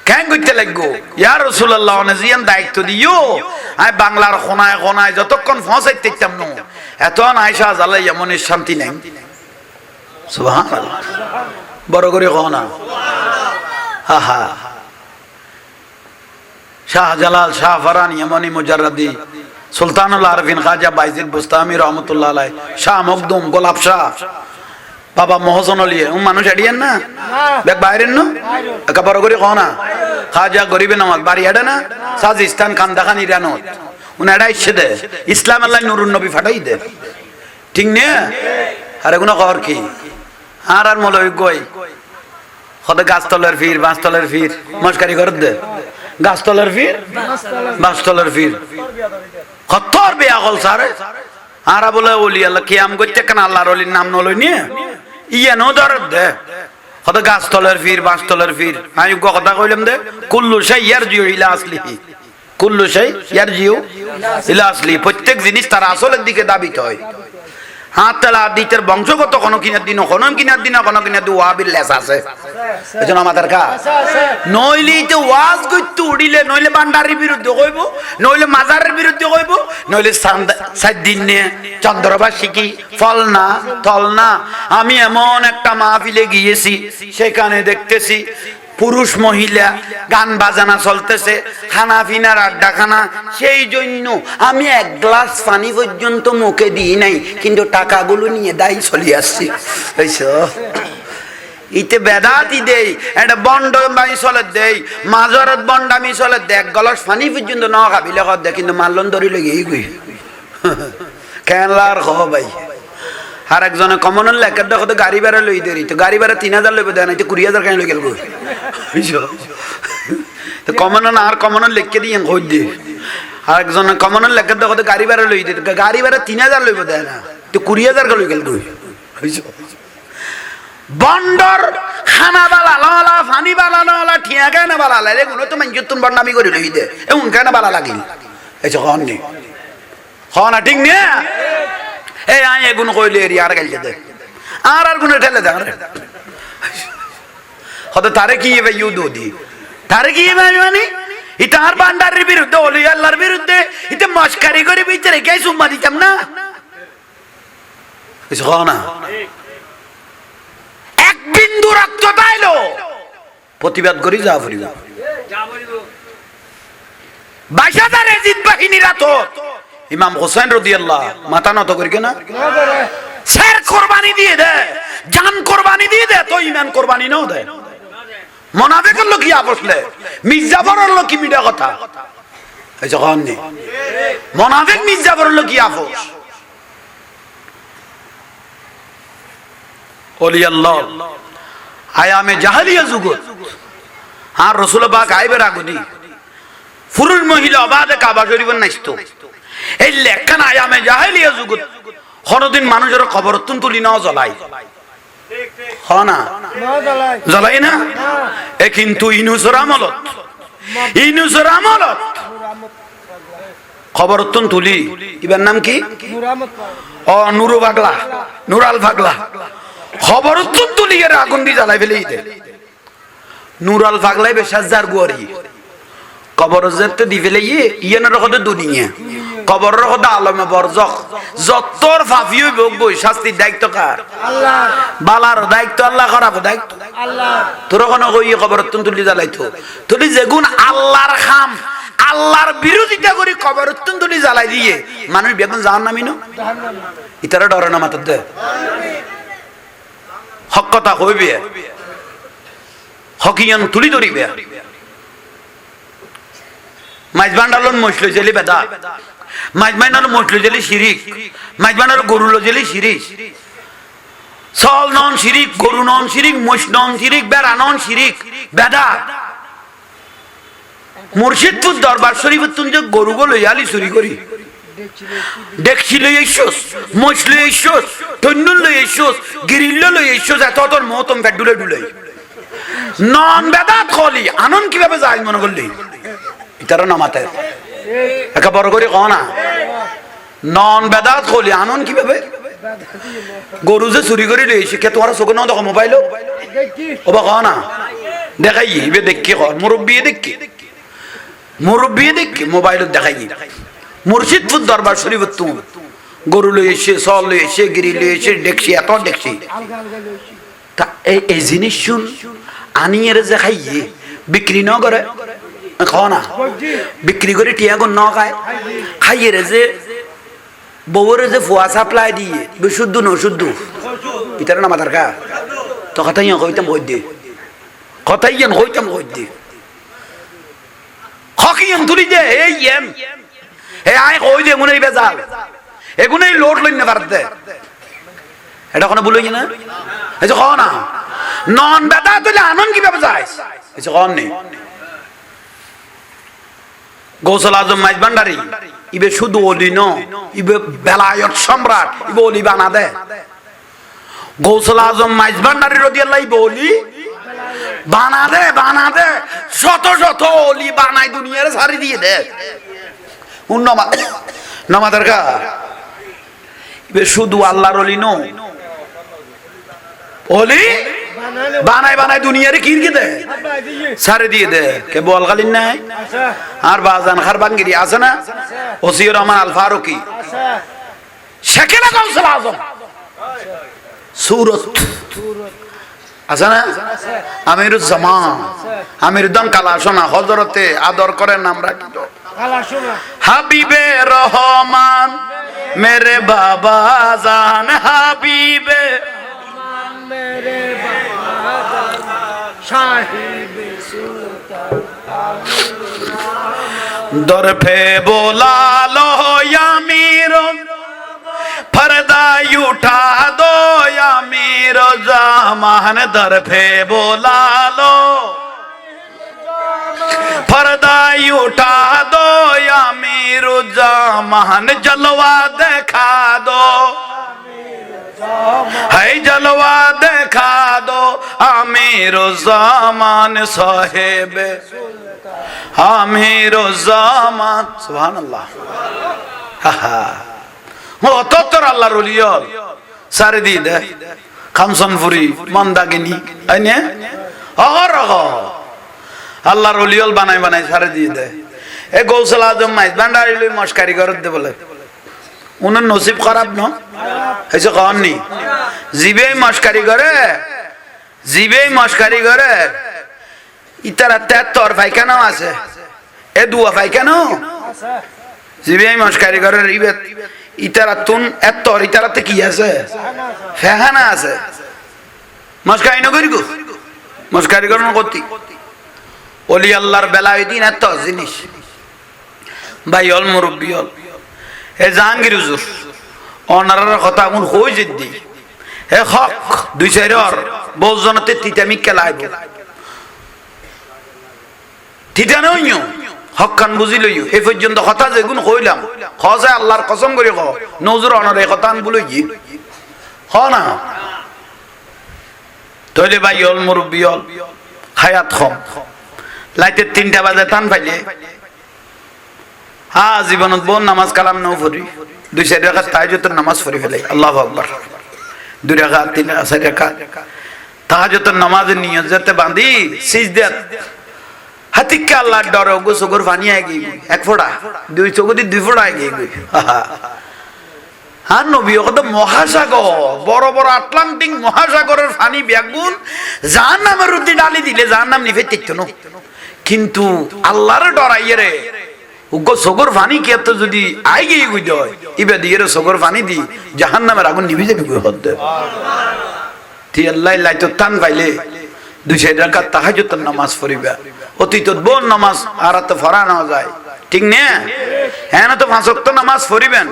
কেন করতে লাগবো ইয়া রাসূলুল্লাহ নজিয়ান দায়িত্ব দিও আই বাংলার কোনায় কোনায় যতক্ষণ পৌঁছাইতে চাইতাম না এত আয়েশা জালাই এমনের শান্তি নাই সুবহানাল্লাহ বড় করে কোনা আহা শাহজালাল শাহ ফরান ইয়মনি মুজাররদি সুলতানুল আরফিন খাজা বাইজিদ বুস্তামি রহমাতুল্লাহ আলাইহি শাহ মখদুম গোলাপ শাহ বাবা মহসন লিয়ে মানুষ এডিয়েন না দেখ বাইরেন না একেবারে করে কোনা খাজা গরিবে নামাজ বাড়ি এডে না সাজিস্তান খানদাখান ইরানত উনি এডাইছে দে ইসলাম আল্লাহ নুরুন নবী ফাটাই দে ঠিক নে আর এগুলো খবর কি আর আর মলই গই কত গাছতলের ফির বাঁশতলের ফির মস্কারি করে দে গাছতলের ফির বাঁশতলের ফির কতর বেয়া গল সারে আরা বলে ওলি আল্লাহ কিয়াম করতে কেন আল্লাহর ওলির নাম নলই নিয়ে ইয়ে নো দরদ দে কত গাছতলের ফির বাঁশতলের ফির আমি কথা কইলাম দে কুল্লু শাই ইয়ারজিউ ইলা আসলিহি কুল্লু শাই ইয়ারজিউ ইলা আসলি প্রত্যেক জিনিস তার আসলের দিকে দাবিত হয় হাত তালা দিতের বংশগত কোনো কিনার দিন কোনো কিনার দিন কোনো কিনার দিন ওয়াবির লেস আছে এজন্য আমাদের কা নইলে তো ওয়াজ করতে উড়িলে নইলে বান্ডারির বিরুদ্ধে কইব নইলে মাজারের বিরুদ্ধে কইব নইলে সাত দিন নিয়ে চন্দ্রবাসিকি ফল না তল না আমি এমন একটা মাহফিলে গিয়েছি সেখানে দেখতেছি পুরুষ মহিলা গান বাজানা চলতেছে খানা পিনার আড্ডাখানা সেই জন্য আমি এক গ্লাস পানি পর্যন্ত মুখে দিই নাই কিন্তু টাকাগুলো নিয়ে দাই চলে আসছি ইতে বেদাতি দেই এটা বন্ড আমি চলে দেই মাজরত বন্ড আমি চলে দেখ গ্লাস পানি পর্যন্ত ন খাবিলে কর দে কিন্তু মাল্লন ধরি লেগে গই কেনলার খ ভাই আর একজনে কমনের লেখার দেখো তো গাড়ি ভাড়া লই দেরি তো গাড়ি ভাড়া 3000 লইব দেয় না তো 20000 কেন লই গেল বুঝছো তো কমন আর কমন লিখকে দিয়ে কই দি আর একজন কমন লেখার দেখো তো গাড়ি ভাড়া লই দে গাড়ি ভাড়া 3000 লইব দেয় না তো 20000 কে লই গেল বুঝছো বন্ডর খানা বালা লালা পানি বালা লালা ঠিয়া কেন বালা লাগে কোন তো মঞ্জুতুন বন্ডামি করে লই দে এমন কেন বালা লাগিল এসো হননি হনা ঠিক না এই আই এগুন কইলে এরি আর গাইলে দে আর গুনে ঠেলে দে হতে তারে কি এবে ইউদুদি তারে কি এবে মানে ইতার বান্ডারের বিরুদ্ধে ওলি আল্লাহর বিরুদ্ধে ইতে মস্কারি করে ভিতরে কে সুম্মা দিতাম না এসো হনা এক বিন্দু রক্ত পাইলো প্রতিবাদ করি যা ফরিব 22000 এজিদ বাহিনীরা তো ইমাম হোসেন রাদিয়াল্লাহু মাথা নত করি কেনা শের কুরবানি দিয়ে দে জান কুরবানি দিয়ে দে তো ঈমান কুরবানি নাও দে মুনাফিকের লোক কি আপসলে মির্জাফরের লোক কি মিডা কথা এই যখন নি মুনাফিক মির্জাফরের লোক কি আপস ওলি আল্লাহ আয়ামে জাহেলিয়া যুগত আর রাসূল পাক আইবে রাগুনি পুরুষ মহিলা অবাধে কাবা শরীফের নাইতো এই লেখান আয়ামে জাহেলিয়া যুগত হরদিন মানুষের কবর তুলি নাও জ্বলাই হনা জ্বলাই না এ কিন্তু ইনুসর আমলত খবর তুলি ইবার নাম কি ও নুরু পাগলা নুরাল পাগলা খবর তুলি এর আগুন দিয়ে জ্বালাই ফেলেই দে নুরাল পাগলাই বেশাজার গুয়ারি কবর যেতে দি ফেলে ইয়েনের কথা দুনিয়া কবর কথা আলমে বরজক যতর ফাফি হইব বই শাস্তির দায়িত্ব কার আল্লাহ বালার দায়িত্ব আল্লাহ খারাপ দায়িত্ব আল্লাহ তোর কোন কই কবর তুলি জ্বালাইতো তুলি যেগুন আল্লাহর খাম আল্লাহর বিরোধিতা করি কবর তুলি জ্বালাই দিয়ে মানুষ বেগুন জাহান্নামী না ইতারা ডরে না মাথার দে হক কথা কইবে হকিয়ান তুলি ধরিবে মাইজবান্ডালন মশলো জেলি বেদা মাইজবান্ডাল মশলো জেলি শিরিক মাইজবান্ডাল গরুলো জেলি শিরিক সল নন শিরিক গরু নন শিরিক মোশ নন শিরিক বেড়া নন শিরিক বেদা মুর্শিদপুর দরবার শরীফ তুমি যে গরুগো লইয়ালি চুরি করি দেখছি লই এসোস মোশ লই এসোস তন্নুল লই এসোস গিরিল্ল লই এসোস এত তোর মহতম ফ্যাট ডুলে ডুলে নন বেদা খলি আনন্দ কিভাবে যায় মনে করলি ইতারা নামাতে একা বড় করে কও না নন বেদাত খলি আনন কিভাবে গরু যে চুরি করে লইছে কে তোমার চোখ নাও দেখো মোবাইল ও বা কও না দেখাই ইবে দেখি কর মুরব্বি দেখি মোবাইল দেখাই মুর্শিদপুর দরবার শরীফ তুমি গরু লইছে সল লইছে গিরি লইছে দেখছি এত দেখছি তা এই জিনিস শুন আনিয়ে যে খাইয়ে বিক্রি না করে খাও না বিক্রি করে টিয়া গুণ ন খায় খাইয়ে রে যে বউরে যে ফুয়া সাপ্লাই দিয়ে বিশুদ্ধ নশুদ্ধ ইতার না মাথার কা তো কথাই কইতাম কই দে কথাই কইতাম কই দে হকিয়ান তুলি দে এই এম এ আই কই দে মনে বেজাল এগুনেই লোড লইন না পারতে এটা কোন বলই না এই যে খাও না নন বেদা তুলে আনন্দ কিভাবে যায় এই যে কোন নেই গৌসুল আজম মাইজবান্ডারি ইবে শুধু ওলি ন ইবে বেলায়ত সম্রাট ইবে ওলি বানা দে গৌসুল আজম মাইজবান্ডারি রাদিয়াল্লাহু ইবে ওলি বানা দে শত শত ওলি বানাই দুনিয়ারে সারি দিয়ে দে উন্নমা নামাদার কা ইবে শুধু আল্লাহর ওলি ন ওলি বানাই দুনিয়ারে কিরকে দে সারে দিয়ে দে কে বল গালিন নাই আর বাজান খারবাঙ্গিরি আছে না ওসির রহমান আল ফারুকি শেখেলা গৌসুল আজম সুরত আছে না আমিরুজ জামান আমিরুদ্দান কালাসোনা হযরতে আদর করেন নাম রাখি তো কালাসোনা হাবিবে রহমান মেরে বাবা জান হাবিবে রহমান মেরে বাবা জান সাহিবে সুলতান দর পে बोला लो আমির पर्दा उठा दो रोज़ामान दर पे बोला लो पर्दा उठा दो अमीरुज़्ज़मान जलवा दिखा दो है जलवा दिखा दो अमीरुज़्ज़मान साहिब अमीरुज़्ज़मान सुभान अल्लाह অতঃতর আল্লাহর ওলিয়ল সারে দিয়ে দেয় খামসনপুরি মন্দাকিনী আইনে অহরহ আল্লাহর ওলিয়ল বানাই বানাই সারে দিয়ে দেয় এ গৌসল আজম মাইজ ভান্ডারি লই মস্কারি করে দে বলে উনার নসিব খারাপ ন এসে কহননি জিবে মস্কারি করে ইতারা তেতর পায়খানাও আছে এ দুয়া পায়খানাও জিবে মস্কারি করে রিবেত ইতারা তুন এতর ইতারাতে কি আছে ফেহানা আছে মস্কারি নগরি গো মস্কারি করন করতি ওলি আল্লাহর বেলায় দিন এত জিনিস ভাই অল মুরব্বি অল এ জাহাঙ্গীর হুজুর অনারার কথা কোন হই জিদ্দি হে হক দুই চাইর বহুজনতে তিতামি কেলাইব তিতা নইও হকান বুঝি লইও এই পর্যন্ত কথা যেগুন কইলাম খজা আল্লাহর কসম করি ক নজর অনার এই কথা বলই হ না তইলে ভাই অল মুরব্বি অল হায়াত কম লাইতে 3টা বাজে টান পাইলে হ্যাঁ জীবনত বোন নামাজ কালাম নাও পড়ি 2-4 রাকাত তাহাজ্জুদের নামাজ পড়ি ফেলাই আল্লাহু আকবার 2 রাকাত 3 রাকাত তাহাজ্জুদের নামাজের নিয়ত যেতে বাঁধি সিজদাত হাতিকে আল্লাহর ডরে গো সগর পানি আই গই এক ফোঁটা দুই চোখদি 2 ফোঁটা আই গই হ্যাঁ নবী কত মহাসাগর বড় বড় আটলান্টিক মহাসাগরের পানি বেগুন জাহান্নামের রুটি ডালি দিলে জাহান্নাম নিভে তিক্ত না কিন্তু আল্লাহর ডরাইয়ে রে উগো সগর পানি কে তো যদি আই গই গই দয় ইবে দিয়ে সগর পানি দি জাহান্নামের আগুন নিভে যাবে কই হদ তি আল্লাহ লাইতো টান পাইলে 2-4 রাকাত তাহাজ্জুদের নামাজ পড়িবা অতীত বোন নামাজ আর তো ফরানো যায় ঠিক না হ্যাঁ না তো 5 ওয়াক্ত নামাজ পড়িবেন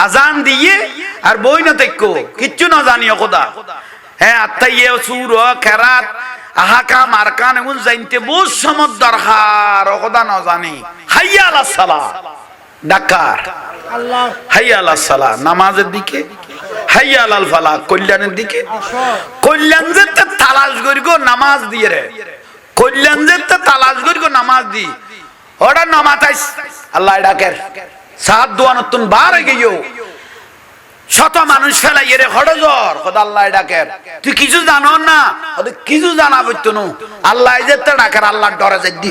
আজান দিয়ে আর বই না দেখো কিচ্ছু না জানিও খোদা হ্যাঁ আত্তাইয়ে সুর কেরাত আহকাম আরকান এগুন জানতে বহুত সময় দরকার খোদা না জানি হাইয়া আলাস সালাহ ডাকার আল্লাহ হাইয়া আলাস সালাহ নামাজের দিকে হাইয়া আলাল ফালাহ কল্যাণের দিকে কল্যাণ যেতে তালাশ করিগো নামাজ দিয়ে রে কল্যাণ যেতে তালাশ করিগো নামাজ দি ওটা নামাতাইস আল্লাহ ডাকের সাত দোয়া নতুন বার গিয়েও শত মানুষ ফেলাই এরে হড়জর খোদা আল্লাহ ডাকের তুই কিছু জানো না কিছু জানা বইতো না আল্লাহ যেতে ডাকের আল্লাহর ডরে যাই দি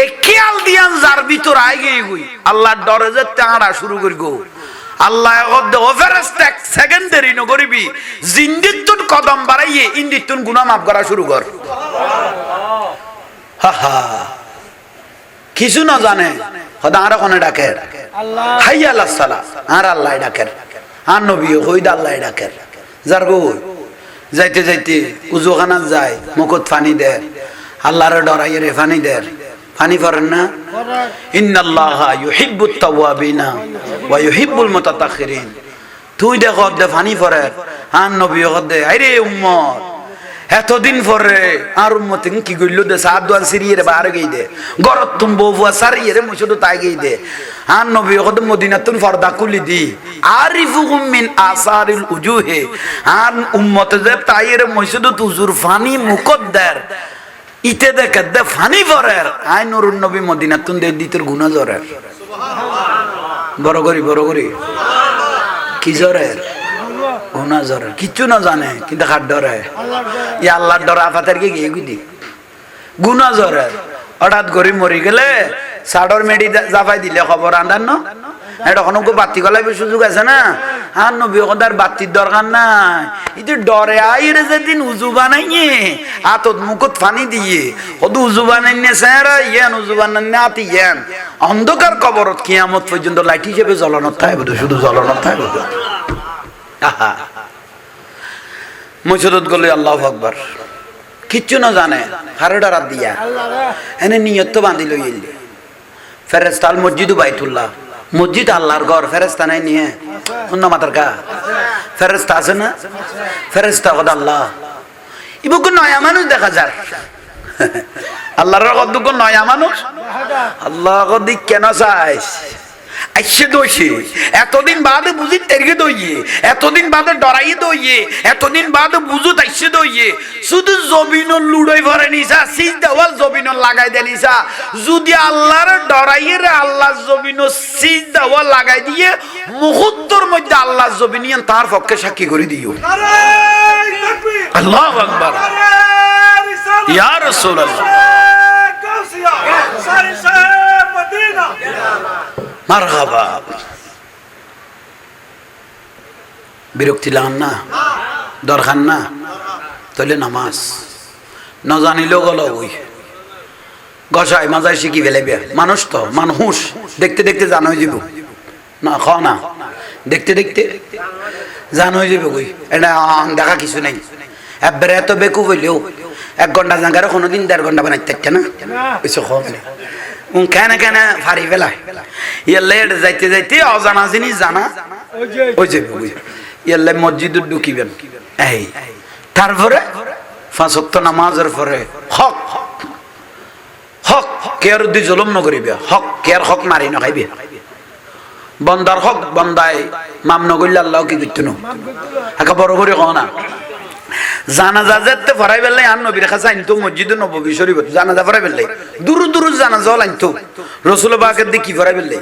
এই খেয়াল দিয়ান যার ভিতর আই গই গই আল্লাহর ডরে যেতে আড়া শুরু করি গো আল্লাহ ফেরেশতা এক সেকেন্ড দেরি ন করিবি জিন্দিতুন কদম বাড়াইয়ে ইন্দিতুন গুনাহ মাফ করা শুরু কর হা হা কিছু না জানে খোদা আর কোনে ডাকে আল্লাহ হাইয়া আলাস সালাহ আর আল্লাহ ডাকের আর নবী কইদা আল্লাহ ডাকের যার গো যাইতে যাইতে উজুখানা যায় মুখত পানি দে আল্লাহর ডরাইয়ে রে পানি দে পানি পড়েন না ইন্নাল্লাহা ইউহিব্বুত তাওয়াবিনা ওয়া ইউহিব্বুল মুতাতাখিরিন তুই দেখো দে পানি পড়ে আর নবী কদে আইরে উম্মত এতদিন পরে আর উম্মত কি কইলো দে সাদ দোয়ান সিরিয়ে বার গই দে গরত তুম বউয়া সারিয়ে রে মুশুদু তাই গই দে আর নবী কদ মদিনাতুন পর্দা খুলি দি আরিফুহুম মিন আসারিল উজুহে আর উম্মত যে তাইরে মুশুদু তুজুর ফানি মুকদ্দার ইতে দেখে দে ফানি পরের আই নুরুন নবী মদিনাতুন দে দিতের গুনাহ জরের সুবহানাল্লাহ বড় করি কি জরের গুনাহ জরের কিছু না জানে কিন্তু হাত ডরে ই আল্লাহর ডর আফাতের কি গিয়ে গুদি গুনাহ জরের হঠাৎ গরি মরি গেলে সাডর মেডি জাফাই দিলে খবর আন্দার না এটা কোনো বাতি গলাইবে সুযোগ আছে না আর নবী কদার বাতির দরকার নাই ইতি ডরে আইরে যেদিন উজু বানাইয়ে আতত মুখত পানি দিয়ে কত উজু বানাইনে স্যারা ইয়ান উজু বানাইনে আতি ইয়ান অন্ধকার কবরত কিয়ামত পর্যন্ত লাইট হিসেবে জ্বলানোর থাকবে শুধু জ্বলানোর থাকবে আহা মসজিদত গলে আল্লাহু আকবার কিচ্ছু না জানে হারোটা রাত দিয়া এনে নিয়ত তো বাঁধি লইলে ফেরেশতা আল মসজিদু বাইতুল্লাহ মসজিদ আল্লাহর ঘর ফেরেশতা নাই নিয়ে অন্য মাতার কা ফেরেশতা আছে না ফেরেশতা কত আল্লাহ ইবুক নয়া মানুষ দেখা যায় আল্লাহর কত নয়া মানুষ আল্লাহ কত কেন চাইস আইসে দইছে এতদিন বাদে বুঝি তেরগে দইয়ে এতদিন বাদে ডরাইয়ে দইয়ে এতদিন বাদে বুঝু তাইসে দইয়ে শুধু জমিন লুড়াই ভরে নিসা সিজ দেওয়াল জমিন লাগাই দেনিসা যদি আল্লাহর ডরাইয়ে রে আল্লাহ জমিন সিজ দেওয়াল লাগাই দিয়ে মুহূর্তের মধ্যে আল্লাহ জমিনিয়ান তার পক্ষে সাক্ষী করে দিও আল্লাহু আকবার ইয়া রাসূলুল্লাহ মারহাবা বিরক্তি লাগান না দরকার না তাহলে নামাজ ন জানিলেও গল ওই গসাই মাজায় শিখি ফেলেবে মানুষ তো মানুষ দেখতে দেখতে জানো হয়ে যাব না খ না দেখতে দেখতে জানো হয়ে যাবে ওই এটা দেখা কিছু নাই একবারে এত বেকু বললেও 1 ঘন্টা জায়গায় কোনোদিন 1.5 ঘন্টা বানাইতে চাচ্ছে না কিছু খবর কেনে কেনে ফারি ফেলায় ইয়ে লেট যাইতে যাইতে অজানা জিনিস জানা ওই যে ইয়াল্লা মসজিদে ঢুকিবেন এই তারপরে 5 ওয়াক্ত নামাজের পরে হক হক কেয়ার দি জুলুম ন করিবে হক কেয়ার হক মারি ন খাইবে বন্দার হক বন্দায় মাম ন কইলে আল্লাহ কি করতে ন একা বড় করে কও না জানাজা যেতে ফরাই বেলে আর নবীর কাছে আনতো মসজিদে নববী শরীফ জানাজা ফরাই বেলে দূর দূর জানাজা আনতো রাসূল পাকের দি কি ফরাই বেলে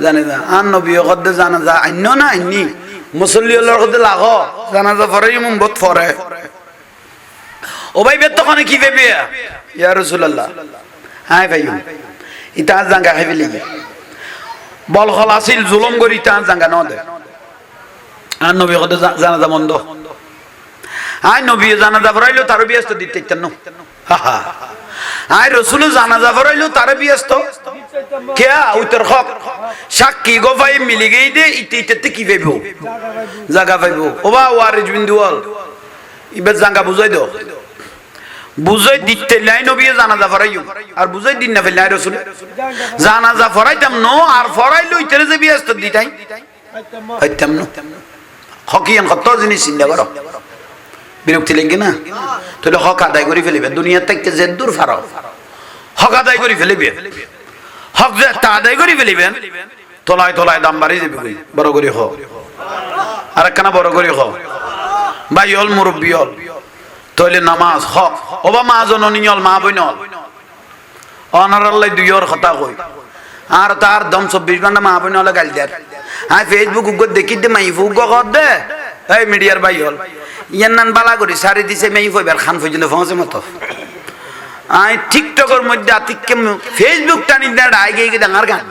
জানাজা আর নবী কদ জানাজা আইন না আইনি মুসল্লি হলোর কদ লাগো জানাজা ফরাই মন বহুত ফরে ও ভাই বেত তখন কি ভেবে ইয়া রাসূলুল্লাহ হাই ভাই ইতা জাঙ্গা খাই বেলে বল খলাসিল জুলুম করি তা জাঙ্গা ন দে আর নবী কদ জানাজা বন্ধ আই নবী জানাজা পড়াইলো তার বিয়াস্ত দিতে চান হা আই রাসূল জানাজা পড়াইলো তার বিয়াস্ত কে উত্তর হক সাক্ষী গফাই মিলি গই দে ইতে কি পাইবো জায়গা পাইবো ওবা ওয়ারিজ বিন্দুয়াল ইবে জায়গা বুঝাই দাও বুঝাই দিতে লাই নবী জানাজা পড়াইও আর বুঝাই দিন না ফেলাই রাসূল জানাজা পড়াইতাম নো আর পড়াইলো ইতে যে বিয়াস্ত দিতাই হইতাম নো হকিয়ান কত জিনিস চিন্তা করো বিরক্তি লাগে না তাহলে হক আদায় করে ফেলিবে দুনিয়া থেকে যে দূর ফারাও হক আদায় করে ফেলিবে হক যে আদায় করে ফেলিবেন তলায় তলায় দাম বাড়ি যাবে বড় করে হোক আর একখানা বড় করে হোক ভাই হল মুরব্বী হল তাহলে নামাজ হক ওবা মা জননী হল মা বইন হল অনারাল্লাই দুইয়র কথা কই আর তার দম 24 ঘন্টা মা বইন হলে গাল দেয় হ্যাঁ ফেসবুক উগ্র দেখি দে মাই ফুগ কর দে এই মিডিয়ার ভাই হল ইয়ান নান বালা করি সারি দিছে মেই ফইবার খান পর্যন্ত পৌঁছে মতো আই টিকটকের মধ্যে আতিককে ফেসবুক টানি দেড় আগে গিয়ে ডাঙার গান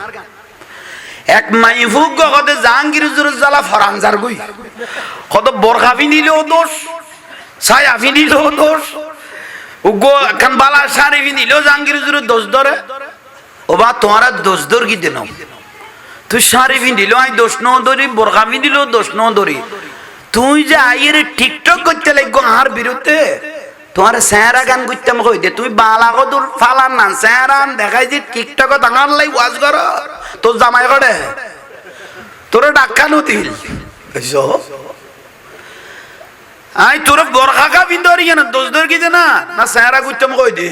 এক মাই ফুগ কতে জাহাঙ্গীর হুজুরের জ্বালা ফরানজার গই কত বরখা পিনিলেও দোষ ছায়া পিনিলেও দোষ উগো খান বালা সারি পিনিলেও জাহাঙ্গীর হুজুরের দোষ ধরে ওবা তোমারা দোষ ধর কি দেন তুই সারি পিনিলেও আই দোষ ন ধরি বরখা পিনিলেও দোষ ন ধরি তুই যে আইয়ের টিকটক করতে লাগবো আর বিরুদ্ধে তোমার স্যারা গান করতে কই দে তুই বালা কদুর ফালান না স্যারান দেখাই যে টিকটক দাঙার লাই ওয়াজ কর তোর জামাই করে তোর ডাক্কা নতিল বুঝছো আই তোর বরখা কা বিন্দরি না দোষ দর কি না না স্যারা করতে কই দে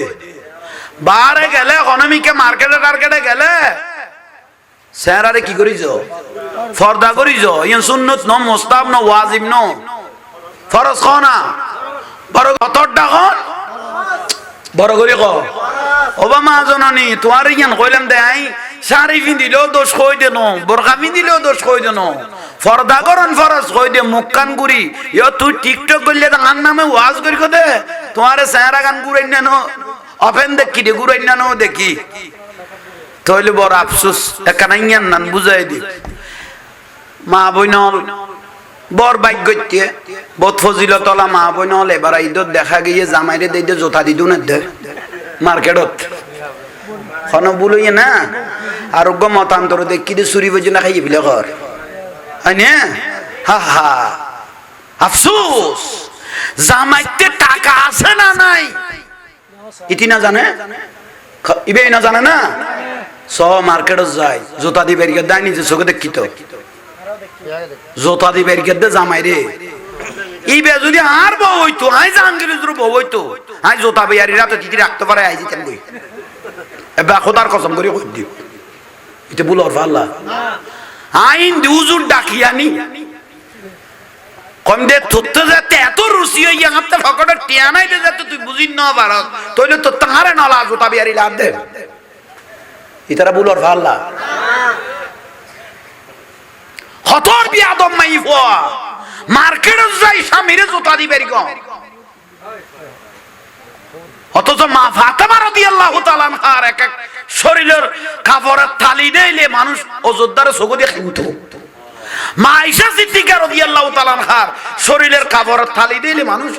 বারে গেলে ইকোনমিকে মার্কেটে টার্গেটে গেলে স্যারারে কি করিছ ফরদা করিছ ইন সুন্নত ন মুস্তাহাব ন ওয়াজিব ন ফরজ খানা বড় কতটা কোন বড় করে কো ওবা মা জননী তোমার ইয়ান কইলাম দে আই শাড়ি পিন্দিলেও দোষ কই দে ন বোরখা পিন্দিলেও দোষ কই দে ন ফরদা করন ফরজ কই দে মুখ কান গুরি ইয় তুই টিকটক করলে তার নামে ওয়াজ করি দে তোমারে চেহারা গান গুরাই না ন অফেন দেখি দে গুরাই না ন দেখি তাহলে বড় আফসোস একানা ইয়ান নান বুঝাই দি মা বইনল বর ভাগ্যতে বহুত ফজিলতলা মা বইনল এবার ঈদত দেখা গিয়ে জামাইরে দেই জোতা দিদু না দে মার্কেটত খন বুলইয়ে না আরোগ্য মতান্তর দেখি দে চুরি বজি না খাইয়ে ফেলে ঘর হয়নে হা হা আফসোস জামাইতে টাকা আছে না নাই ইতি না জানে ইবে না জানে না সব মার্কেটত যায় জোতা দিবে দেয় নিজে চোখে দেখি তো জোতা দিবের গেদে জামাই রে ইবে যদি আর বউ হইতো আই জাহাঙ্গীর হুজুর বউ হইতো আই জোতা বিয়ারি রাতে চিঠি রাখতে পারে আই যেতেন কই এবা খোদার কসম করে কই দিও এটা বলর আল্লাহ আইন হুজুর ডাকিয়ানি কম দে তুতে যেতে এত রুচি হইয়া হাতে ফকড়ে টিয়া নাই দে যেতে তুই বুঝিন না পারস তইলে তো তাহারে নলা জোতা বিয়ারি লাভ দে ইতারা বলর আল্লাহ হতর বিয়াদম মাইফা মার্কেটে যাই স্বামীরে জুতা দিবের গো অথচ মা ফাতেমা রাদিয়াল্লাহু তাআলা আনহার এক এক শরীরের কাপড়ের থালি দিলে মানুষ অযোধ্যার চোখ দিয়ে কিনতো মা আয়েশা সিদ্দিকা রাদিয়াল্লাহু তাআলা আনহার শরীরের কাপড়ের থালি দিলে মানুষ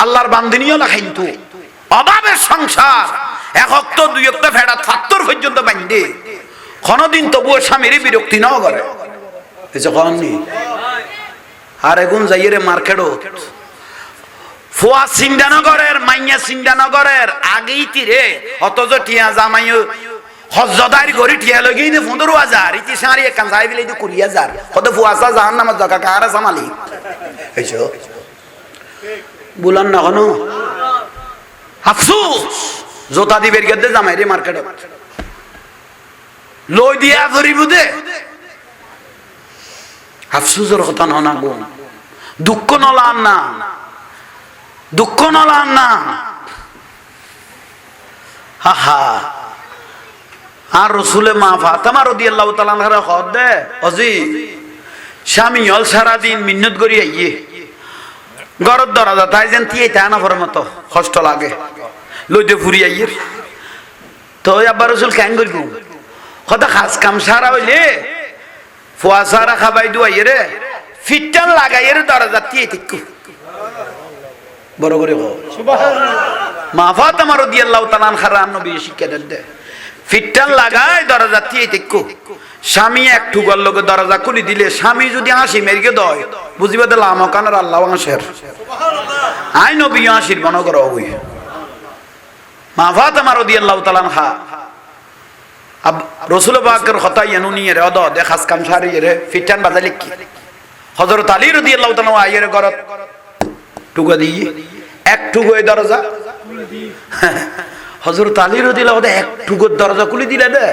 আল্লাহর বান্দিনিও না কিনতো অভাবের সংসার এক ওয়াক্ত দুই ওয়াক্ত ফেড়া ৭০ পর্যন্ত বাঁধে কোনদিন তবুও স্বামীর বিরক্তি না করে এই যখনই আর এগুন যাইরে মার্কেটও ফুয়া সিন্দানগরের মাইয়া সিন্দানগরের আগেই তীরে অতজ টিয়া জামাইও হজ্জদার গরি টিয়া লগেই দে ১৫,০০০ ইতি সারি একান যাই বিলে দি ২০,০০০ কত ফুয়াসা জাহান্নামে জায়গা কারা সামালি এইছো বুলান না কোনো আফসোস জোতা দিবের গেদে জামাইরে মার্কেটে লই দিয়া ফরিবুদে আফসোসের কথা না গো দুঃখ নলান না দুঃখ নলান না হাহা আর রসুলে মা ফাতেমা রাদিয়াল্লাহু তাআলা আনহা খদ দে অজি স্বামী হল সারা দিন মিন্নত করি আইয়ে গরদ দরজা তাই যেন তিয়ে তানা ফর মতো কষ্ট লাগে লইতে ফুরি আইয়ে তো আবার রসুল কেন কইব কথা খাস কাম সারা হইলে ফুয়াসারা খাবাই দুয়াইয়ে রে ফিটটান লাগাইয়ে রে দরজা তিয়ে তিকু বড় করে কও সুবহানাল্লাহ মা ফাতেমা রাদিয়াল্লাহু তাআলা আনহার নবী শিক্ষা দেন ফিটটান লাগাই দরজা তিয়ে তিকু স্বামী একটু গল লগে দরজা খুলি দিলে স্বামী যদি হাসি মেরকে দয় বুঝিবা দে লামকানের আল্লাহ আশের সুবহানাল্লাহ আই নবী হাসির বন করো ওই মা ফাতেমা রাদিয়াল্লাহু তাআলা আনহা अब रसूल पाकर खता यनुनी रे अद दे खास काम सारी रे फिटान बाजाले की हजरत अली রাদিয়াল্লাহু তাআলা আয়ের ঘরত টুকা দিয়ে এক টুকো দরজা খুলে দি হযরত আলী রাদিয়াল্লাহু তাআলা এক টুকো দরজা খুলে দিলে দে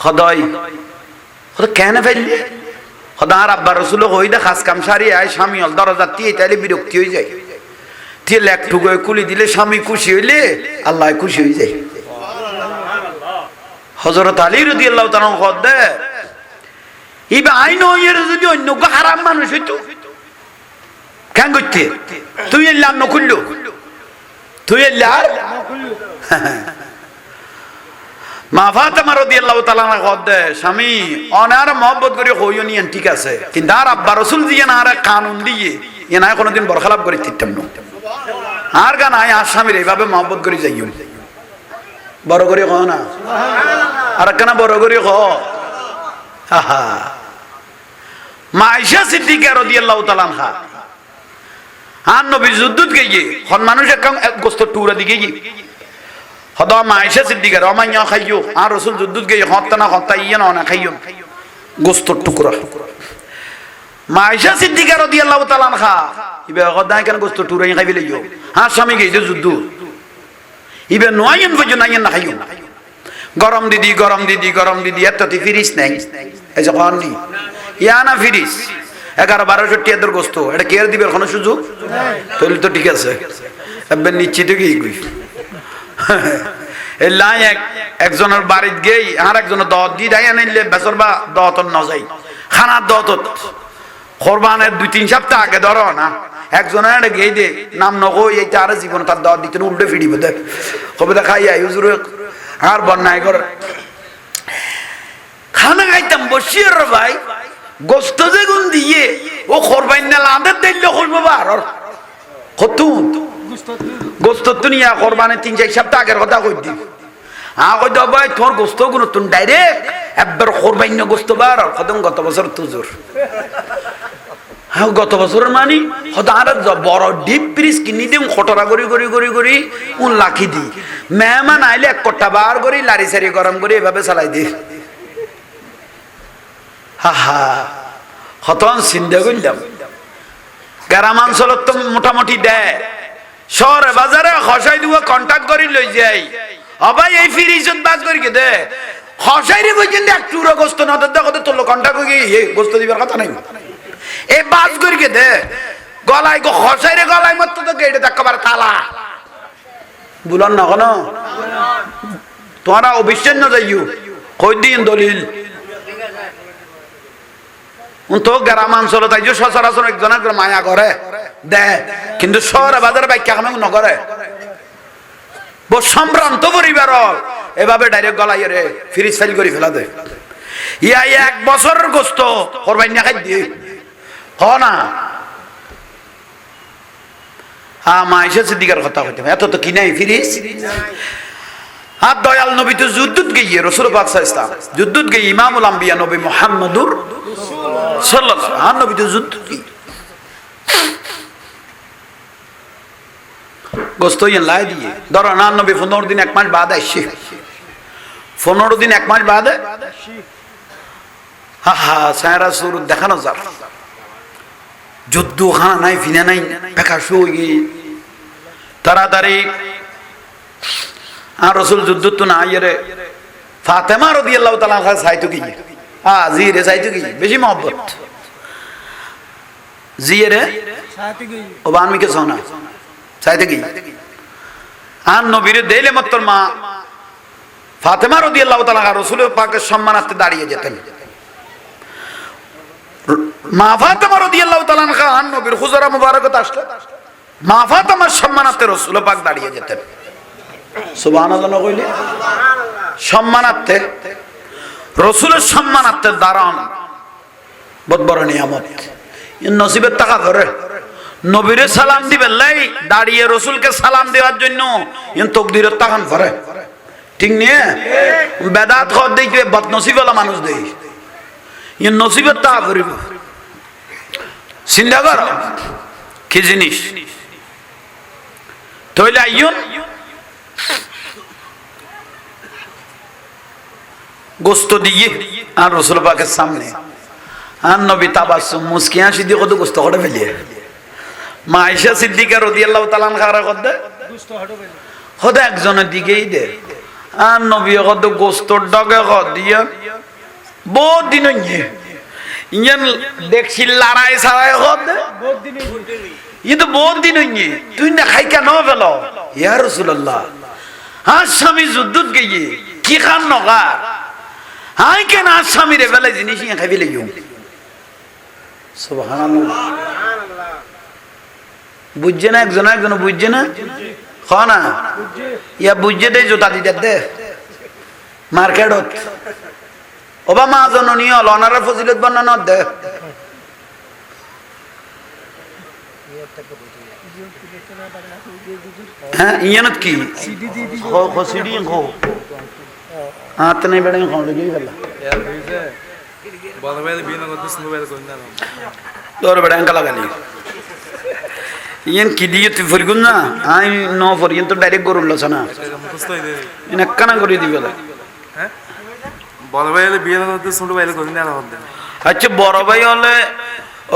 খদাই খদা কেন ফেললি খদার আব্বা রাসূল কই দে খাস কাম সারি আয় স্বামী হল দরজা দিয়ে তাইলে বিরক্তি হই যায় তিলে এক টুকো খুলে দিলে স্বামী খুশি হইলে আল্লাহ খুশি হই যায় হযরত আলী রাদিয়াল্লাহু তাআলা কদ দে ইবা আইন হইরে যদি অন্য গো হারাম মানুষ হইতো কেন করতে তুই এল্লা নকুল্লু তুই এল্লা নকুল্লু মা ফাতেমা রাদিয়াল্লাহু তাআলা কদ দে স্বামী অনার মহব্বত করে কইও নিয়েন ঠিক আছে কিন্তু আর আব্বা রাসূল দিয়ে না আর কানুন দিয়ে এনা কোনদিন বরখলাপ করে দিতাম না সুবহানাল্লাহ আর গান আয় আসামির এইভাবে মহব্বত করে যাইও বড় করে কও না সুবহানাল্লাহ আর কেন বড় করে কও হাহা মা আয়েশা সিদ্দিকা রাদিয়াল্লাহু তাআলা আনহা আর নবী যুদ্ধত গিয়ে কোন মানুষ এক গোস্ত টুরা দিকে গিয়ে হদা মা আয়েশা সিদ্দিকা রমাইয়া খাইও আর রাসূল যুদ্ধত গিয়ে হত্তা না হত্তা ইয়া না খাইও গোস্ত টুকরা মা আয়েশা সিদ্দিকা রাদিয়াল্লাহু তাআলা আনহা ইবে গদা কেন গোস্ত টুরাই খাইবে লইও হ্যাঁ স্বামী গিয়ে যুদ্ধ ইবে নয়ন বজু নাইন না খাইও গরম দিদি গরম দিদি গরম দিদি এতটি ফিরিস নাই এই যে কোননি ইয়া না ফিরিস 11-1200 টিয়াদের গোস্ত এটা কেয়ার দিবে কোনো সুযোগ তাহলে তো ঠিক আছে এবার নিশ্চিত কি কই এই লাই একজনের বাড়িতে গই আর একজনের দত দি দাই আনলে বেসর বা দত ন যাই খানার দত কুরবানের 2-3 সপ্তাহ আগে ধরো না একজনের গই দে নাম নগো এইটা আর জীবন তার দত দিতে উল্টে ফিরিব দে কবে দেখাই হুজুর আর বন্যায় করে খানা খাইতাম বসিয়ে রে ভাই গোস্ত যেগুন দিয়ে ও কোরবান না লাঁদের দিলে করবো আর কত গোস্ত তো নিয়ে কোরবানে 3-4 সপ্তাহ আগের কথা কই দি কই দাও ভাই তোর গোস্ত গুলো তুন ডাইরেক্ট একবার কোরবান না গোস্ত বার কদম গত বছর তুজুর হ্যাঁ গত বছরের মানি হয়তো আর বড় ডিপ ফ্রিজ কিনি দিম খটরা করি করি করি করি উন লাখি দি মেহমান আইলে 1 কট্টা বার করি লারি সারি গরম করে এভাবে চালাই দি হা হা হতন চিন্তা করলাম গ্রামাঞ্চলত তো মোটামুটি দেয় শহরে বাজারে খসাই দিব কন্ট্যাক্ট করি লই যাই অবাই এই ফিরিজত বাজ করি কে দে খসাইরে পর্যন্ত এক টুকরো গোস্ত না দেখো তো তোর কন্ট্যাক্ট করি এই গোস্ত দিবার কথা নাই এই বাজ করি কে দে গলায় গো খসাইরে গলায় মত তো গেটে দেখাবার তালা বুলান না কেন তোমরা অবিশ্বাস না যাইও কই দিন দলিল তো গ্রামাঞ্চল তাই যে সচরাচর একজনের মায়া করে দে কিন্তু শহরে বাজারে বাইক কামে নকরে বহু সম্ভ্রান্ত পরিবার এভাবে ডাইরেক্ট গলাই রে ফ্রিজ ফেল করে ফেলা দে ইয়া 1 বছরের গোস্ত করবাই না খাই দিয়ে হ না মা এসে সিদ্দিকার কথা হইতে এত তো কি নাই ফ্রিজ আর দয়াল নবী তো যুদ্ধত গিয়ে রাসূল পাক সাল্লাল্লাহু আলাইহি ওয়াসাল্লাম যুদ্ধত গিয়ে ইমামুল আম্বিয়া নবী মুহাম্মদুর সাল্লাল্লাহু আলাইহি নবী তো যুদ্ধত গিয়ে গোস্ত ইন লাই দিয়ে ধরো না নবী 15 দিন 1 মাস বাদ আইছে 15 দিন 1 মাস বাদে হা হা সারা সুর দেখানো যাক যুদ্ধ খানা নাই ফিনা নাই বেকার শুয়ে গিয়ে তাড়াতাড়ি আর রাসূল যুদ্ধ তো না আইরে ফাতেমা রাদিয়াল্লাহু তাআলা আনহা চাইতো কি জি রে চাইতো কি বেশি মহব্বত জি রে চাইতো কি ও বানমি কে সোনা চাইতো কি আর নবীর দেইলে মাত্র মা ফাতেমা রাদিয়াল্লাহু তাআলা রাসূল পাকের সম্মানার্থে দাঁড়িয়ে যেতেন মা ফাতেমা রাদিয়াল্লাহু তাআলা আনহা নবীর হুজরা মুবারকত আসলে মা ফাতেমার সম্মানার্থে রাসূল পাক দাঁড়িয়ে যেতেন সুবহানাল্লাহ না কইলে সম্মানার্থে রাসূলের সম্মানার্থে দাঁড়ান বহুত বড় নিয়ামত ইন নসিবের টাকা ধরে নবীরে সালাম দিবেন লাই দাঁড়িয়ে রাসূলকে সালাম দেওয়ার জন্য ইন তাকবীরের টাকান ধরে ঠিক নিয়ে বেদাত কর দেইতে বদনসিবওয়ালা মানুষ দেই ইন নসিবের টাকা করিব চিন্তা কর কি জিনিস তইলে আইয়ুন গোস্ত দিয়ে আর রাসূল পাকের সামনে আর নবী তাবাসসুম মুস্কি হাসি দিয়ে কত গোস্ত হড়ে ফেলিয়ে মা আয়েশা সিদ্দিকা রাদিয়াল্লাহু তাআলা আনহা কত গোস্ত হড়ে ফেলে খোদা একজনের দিকেই দে আর নবী কত গোস্ত ডগে কত দিয়া বহুত দিন হইছে ইঞ্জান দেখছি লড়াই ছাড়াই কত বহুত দিন ই তো বহুত দিন হইছে তুই না খাই কেন ফেল ইয়া রাসূলুল্লাহ আর স্বামী যুদ্ধত গিয়ে কি খান নগা হাই কেন আর স্বামীর বেলা জিনিস খাই ফেলে গিয়ে সুবহানাল্লাহ বুঝছে না একজন বুঝছে না খ না ইয়া বুঝছে দে জোতা দিতে দে মার্কেটত ওবা মা জননী হল অনারের ফজিলত বর্ণনা দে হ্যাঁ ইয়ানত কি সিডি খো হাত নেই বেড়ে খাও লগে গেল বড় বেড়ে বিনা করতে সুন্দর বেড়ে কোন না তোর বেড়ে আঙ্কা লাগালি ইয়ান কি দিয়ে তুই ফরিগুন না আই নো ফরিগুন তো ডাইরেক্ট গরুল লছনা ইন একখানা করে দিবে হ্যাঁ বড় ভাই হলে বিয়ে করতে ছোট ভাই কোন না হবে আচ্ছা বড় ভাই হলে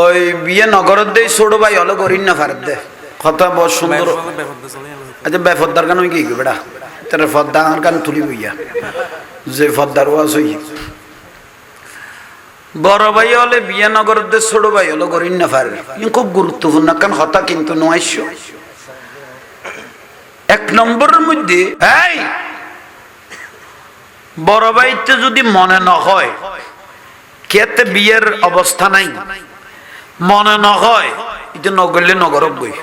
ওই বিয়ে নগরত দেই ছোট ভাই হলে করিন না ফারত দে কথা বহুত সুন্দর আচ্ছা বেফদ্দার কেন কি বেড়া তোর ফদ্দার কান তুলি বইয়া যে ফদ্দার ওয়াজ হই বড় ভাই হলে বিয়ে নগরত ছোট ভাই হলে করিন না ফারে খুব গুরুত্বপূর্ণ কারণ হতা কিন্তু নয়শ 1 নম্বরের মধ্যে এই বড় ভাইতে যদি মনে না হয় কেতে বিয়ের অবস্থা নাই মনে না হয় এটা নগরলে নগরক গই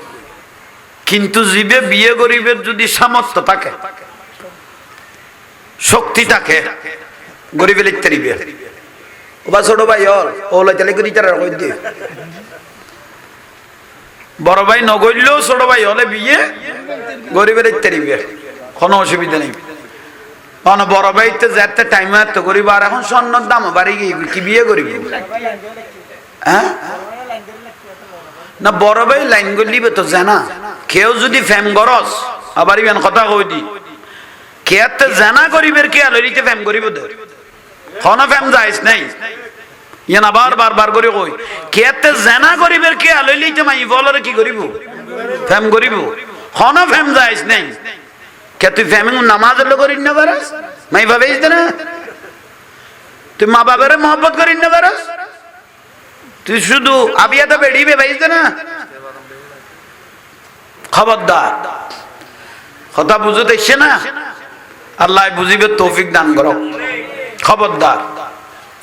কিন্তু জীবে বিয়ে গরিবের যদি সামর্থ্য থাকে শক্তি থাকে গরিবে লিখতে দিবে ওবা ছোট ভাই হল ওলা চালে করি তারা কই দে বড় ভাই নগরলেও ছোট ভাই হলে বিয়ে গরিবে লিখতে দিবে কোনো অসুবিধা নেই কারণ বড় ভাইতে যেতে টাইম তো গরিব আর এখন স্বর্ণের দাম বাড়ি গিয়ে কি বিয়ে গরিব হ্যাঁ না বড় ভাই লাইন গলিবে তো জানা কেউ যদি ফ্যাম গরস আবার ইবেন কথা কই দি কেতে জানা গরিবের কে লইতে ফ্যাম গরিব দে কোন ফ্যাম যাইস নাই ইয়ান আবার বারবার করে কই কেতে জানা করিবের কে আলইলেই তো মাই বলরে কি করিব ফেম করিব হন ফেম যাইস নাই কে তুই ফেমিং নামাজ হলো করিস না পারাস মাই ভাবেইস না তুই মা বাবারে মহব্বত করিস না পারাস তুই শুধু আবিয়াতে বেড়িবে ভাইস না খবরদার কথা বুঝতে ইচ্ছে না আল্লাহ বুঝিবে তৌফিক দান করো খবরদার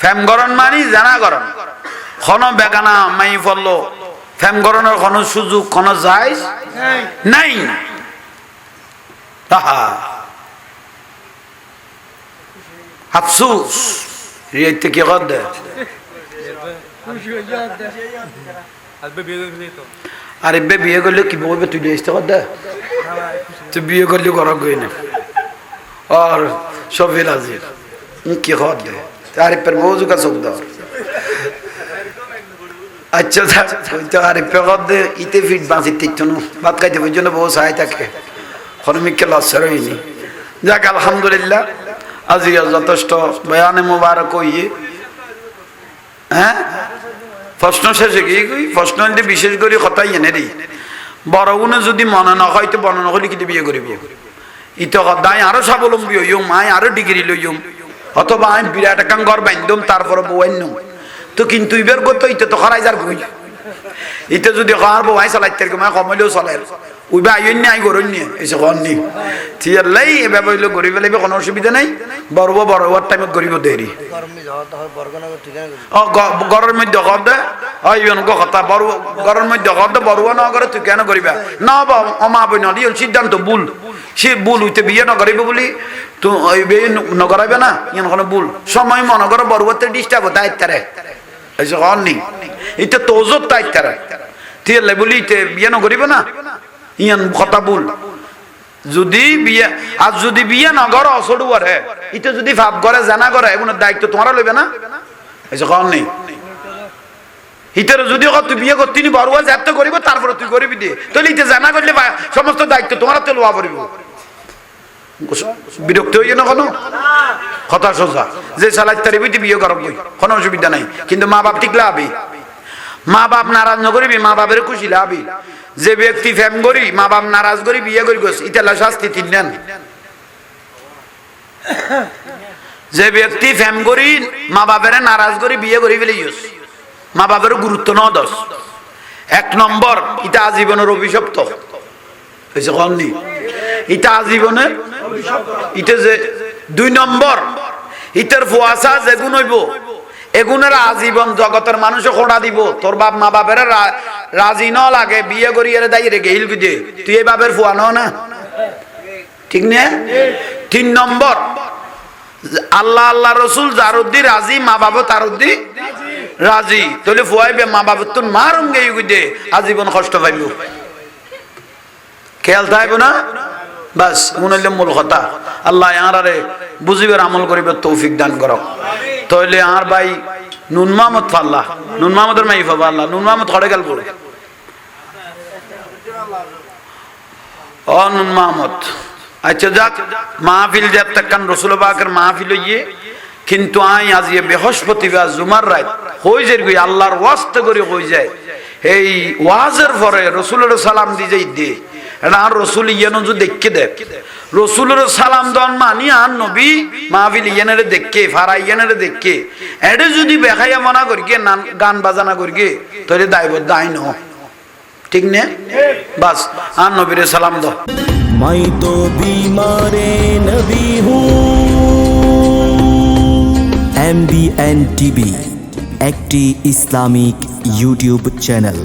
ফেম গরণ মানি জানা গরণ কোন বেগানা মাই ফললো ফেম গরণের কোন সুযোগ কোন জায়েজ নাই আফসোস রিয়াইতে কি কর দে আরে বে বিয়ে করলে কি বলবে তুই আসতে কর দে তুই বিয়ে করলে করা গই না আর সফিল আজির কি কর দে আরে পের মৌজু কা শব্দ আচ্ছা তো আরে পে কর দে ইতে ফিট বাঁচি তিচ্ছনু ভাত খাইতে পর্যন্ত বহু সহায় থাকে হরমিককে লসর হয়নি যাক আলহামদুলিল্লাহ আজিয়া যথেষ্ট বয়ানে মুবারক হইয়ে হ্যাঁ প্রশ্ন শেষে কি প্রশ্ন বিশেষ করে কথাই এনে দিই বড় গুণে যদি মনে না হয় তো বর্ণনা হলে কিন্তু বিয়ে করিব ইতো দায় আরো স্বাবলম্বী হইম মায় আরো ডিগ্রি লইম অথবা আমি বিরাট একাং ঘর বান্ধম তারপরে বউ আনম তো কিন্তু ইবের করতো ইতো তো খরাই যার গই ইতো যদি কার বউ আই চালাইতে মানে কমাইলেও চলে উইবা আইন আই গরণ নিয়ে এসে কন নি ঠিক লাই এভাবে হইলে গরিব লাগবে কোনো অসুবিধা নাই বড় বড় হওয়ার টাইমত গরিব দেরি গরের মধ্যে কর দে কথা বড় গরের মধ্যে কর দে বড়ুয়া না করে তুই কেন করিবা না বা অমা বই নদী সিদ্ধান্ত ভুল সে ভুল হইতে বিয়ে না করিবে বলি তো ওই বিয়ে নকরাইবে না ইয়ান কোনো ভুল সময় মনে করো বড়ুয়াতে ডিস্টার্ব হতে আইতারে এসে কন নি এটা তোজত আইতারে ঠিক লাই বলি বিয়ে না করিবে না ইয়ান কথা ভুল যদি বিয়ে আর যদি বিয়ে না করো অসড়ু করে এটা যদি ভাব করে জানা করে এগুলোর দায়িত্ব তোমার লইবে না এসে কন নেই ইতার যদি তুই বিয়ে করতে নি বড়ুয়া যাতে করিব তারপরে তুই করিবি দিয়ে তাহলে ইতে জানা করলে সমস্ত দায়িত্ব তোমার তো লোয়া পড়িব বিরক্ত হইয়ে না কোনো কথা সোজা যে সালাই তারিবি বিয়ে করব কোনো অসুবিধা নাই কিন্তু মা বাপ ঠিক লাভি মা বাপ নারাজ না করিবি মা বাপের খুশি লাভি যে ব্যক্তি ফেম করি মা বাপ নারাজ করি বিয়ে করি গেছে ইতালা শাস্তি তিন নেন যে ব্যক্তি ফেম করি মা বাপের নারাজ করি বিয়ে করি ফেলে ইউস মা বাপের গুরুত্ব ন দশ এক নম্বর ইটা আজীবনের অভিশপ্ত হয়েছে কমনি ইটা আজীবনের ইটা যে দুই নম্বর ইটার ফুয়াশা যেগুন হইব এগুনের আজীবন জগতের মানুষে খোড়া দিব তোর বাপ মা বাপের রাজি ন লাগে বিয়ে করি এর দায়ী রেখে হিল গুজে তুই এই বাপের ফুয়া না ঠিক না তিন নম্বর আল্লাহ আল্লাহ রসুল যারুদ্দি রাজি মা বাবা তারুদ্দি রাজি তাহলে ফুয়াইবে মা বাবার তোর মারুম গে গুজে আজীবন কষ্ট পাইব খেয়াল থাকব না বাস মনে মূল কথা আল্লাহ আরে বুঝিবার আমল করিবে তৌফিক দান করো তাহলে আর ভাই নুন মাহমদ ফাল্লা নুন মাহমদের মাই ফাবা আল্লাহ নুন মাহমদ খড়ে গেল বলে ও নুন মাহমদ আচ্ছা যাক মাহফিল যাত্তাকান রসুল পাকের মাহফিল হইয়ে কিন্তু আই আজ বৃহস্পতিবার জুমার রাত হই যায় গই আল্লাহর ওয়াস্তে করে হই যায় এই ওয়াজের পরে রসুলের সালাম দি যাই দে এটা আর রসুল ইয়ানো যদি দেখকে দে রসুলের সালাম দন মানি আর নবী মাহফিল ইয়ানের দেখকে ফারা ইয়ানের দেখকে এডে যদি বেখাইয়া মনা করি গে গান বাজানা করি গে তাহলে দায়বদ্ধ আইন ঠিক নে বাস আর নবীর সালাম দাও मैं तो बीमारे नबी हूँ MBN TV একটি ইসলামিক ইউটিউব চ্যানেল।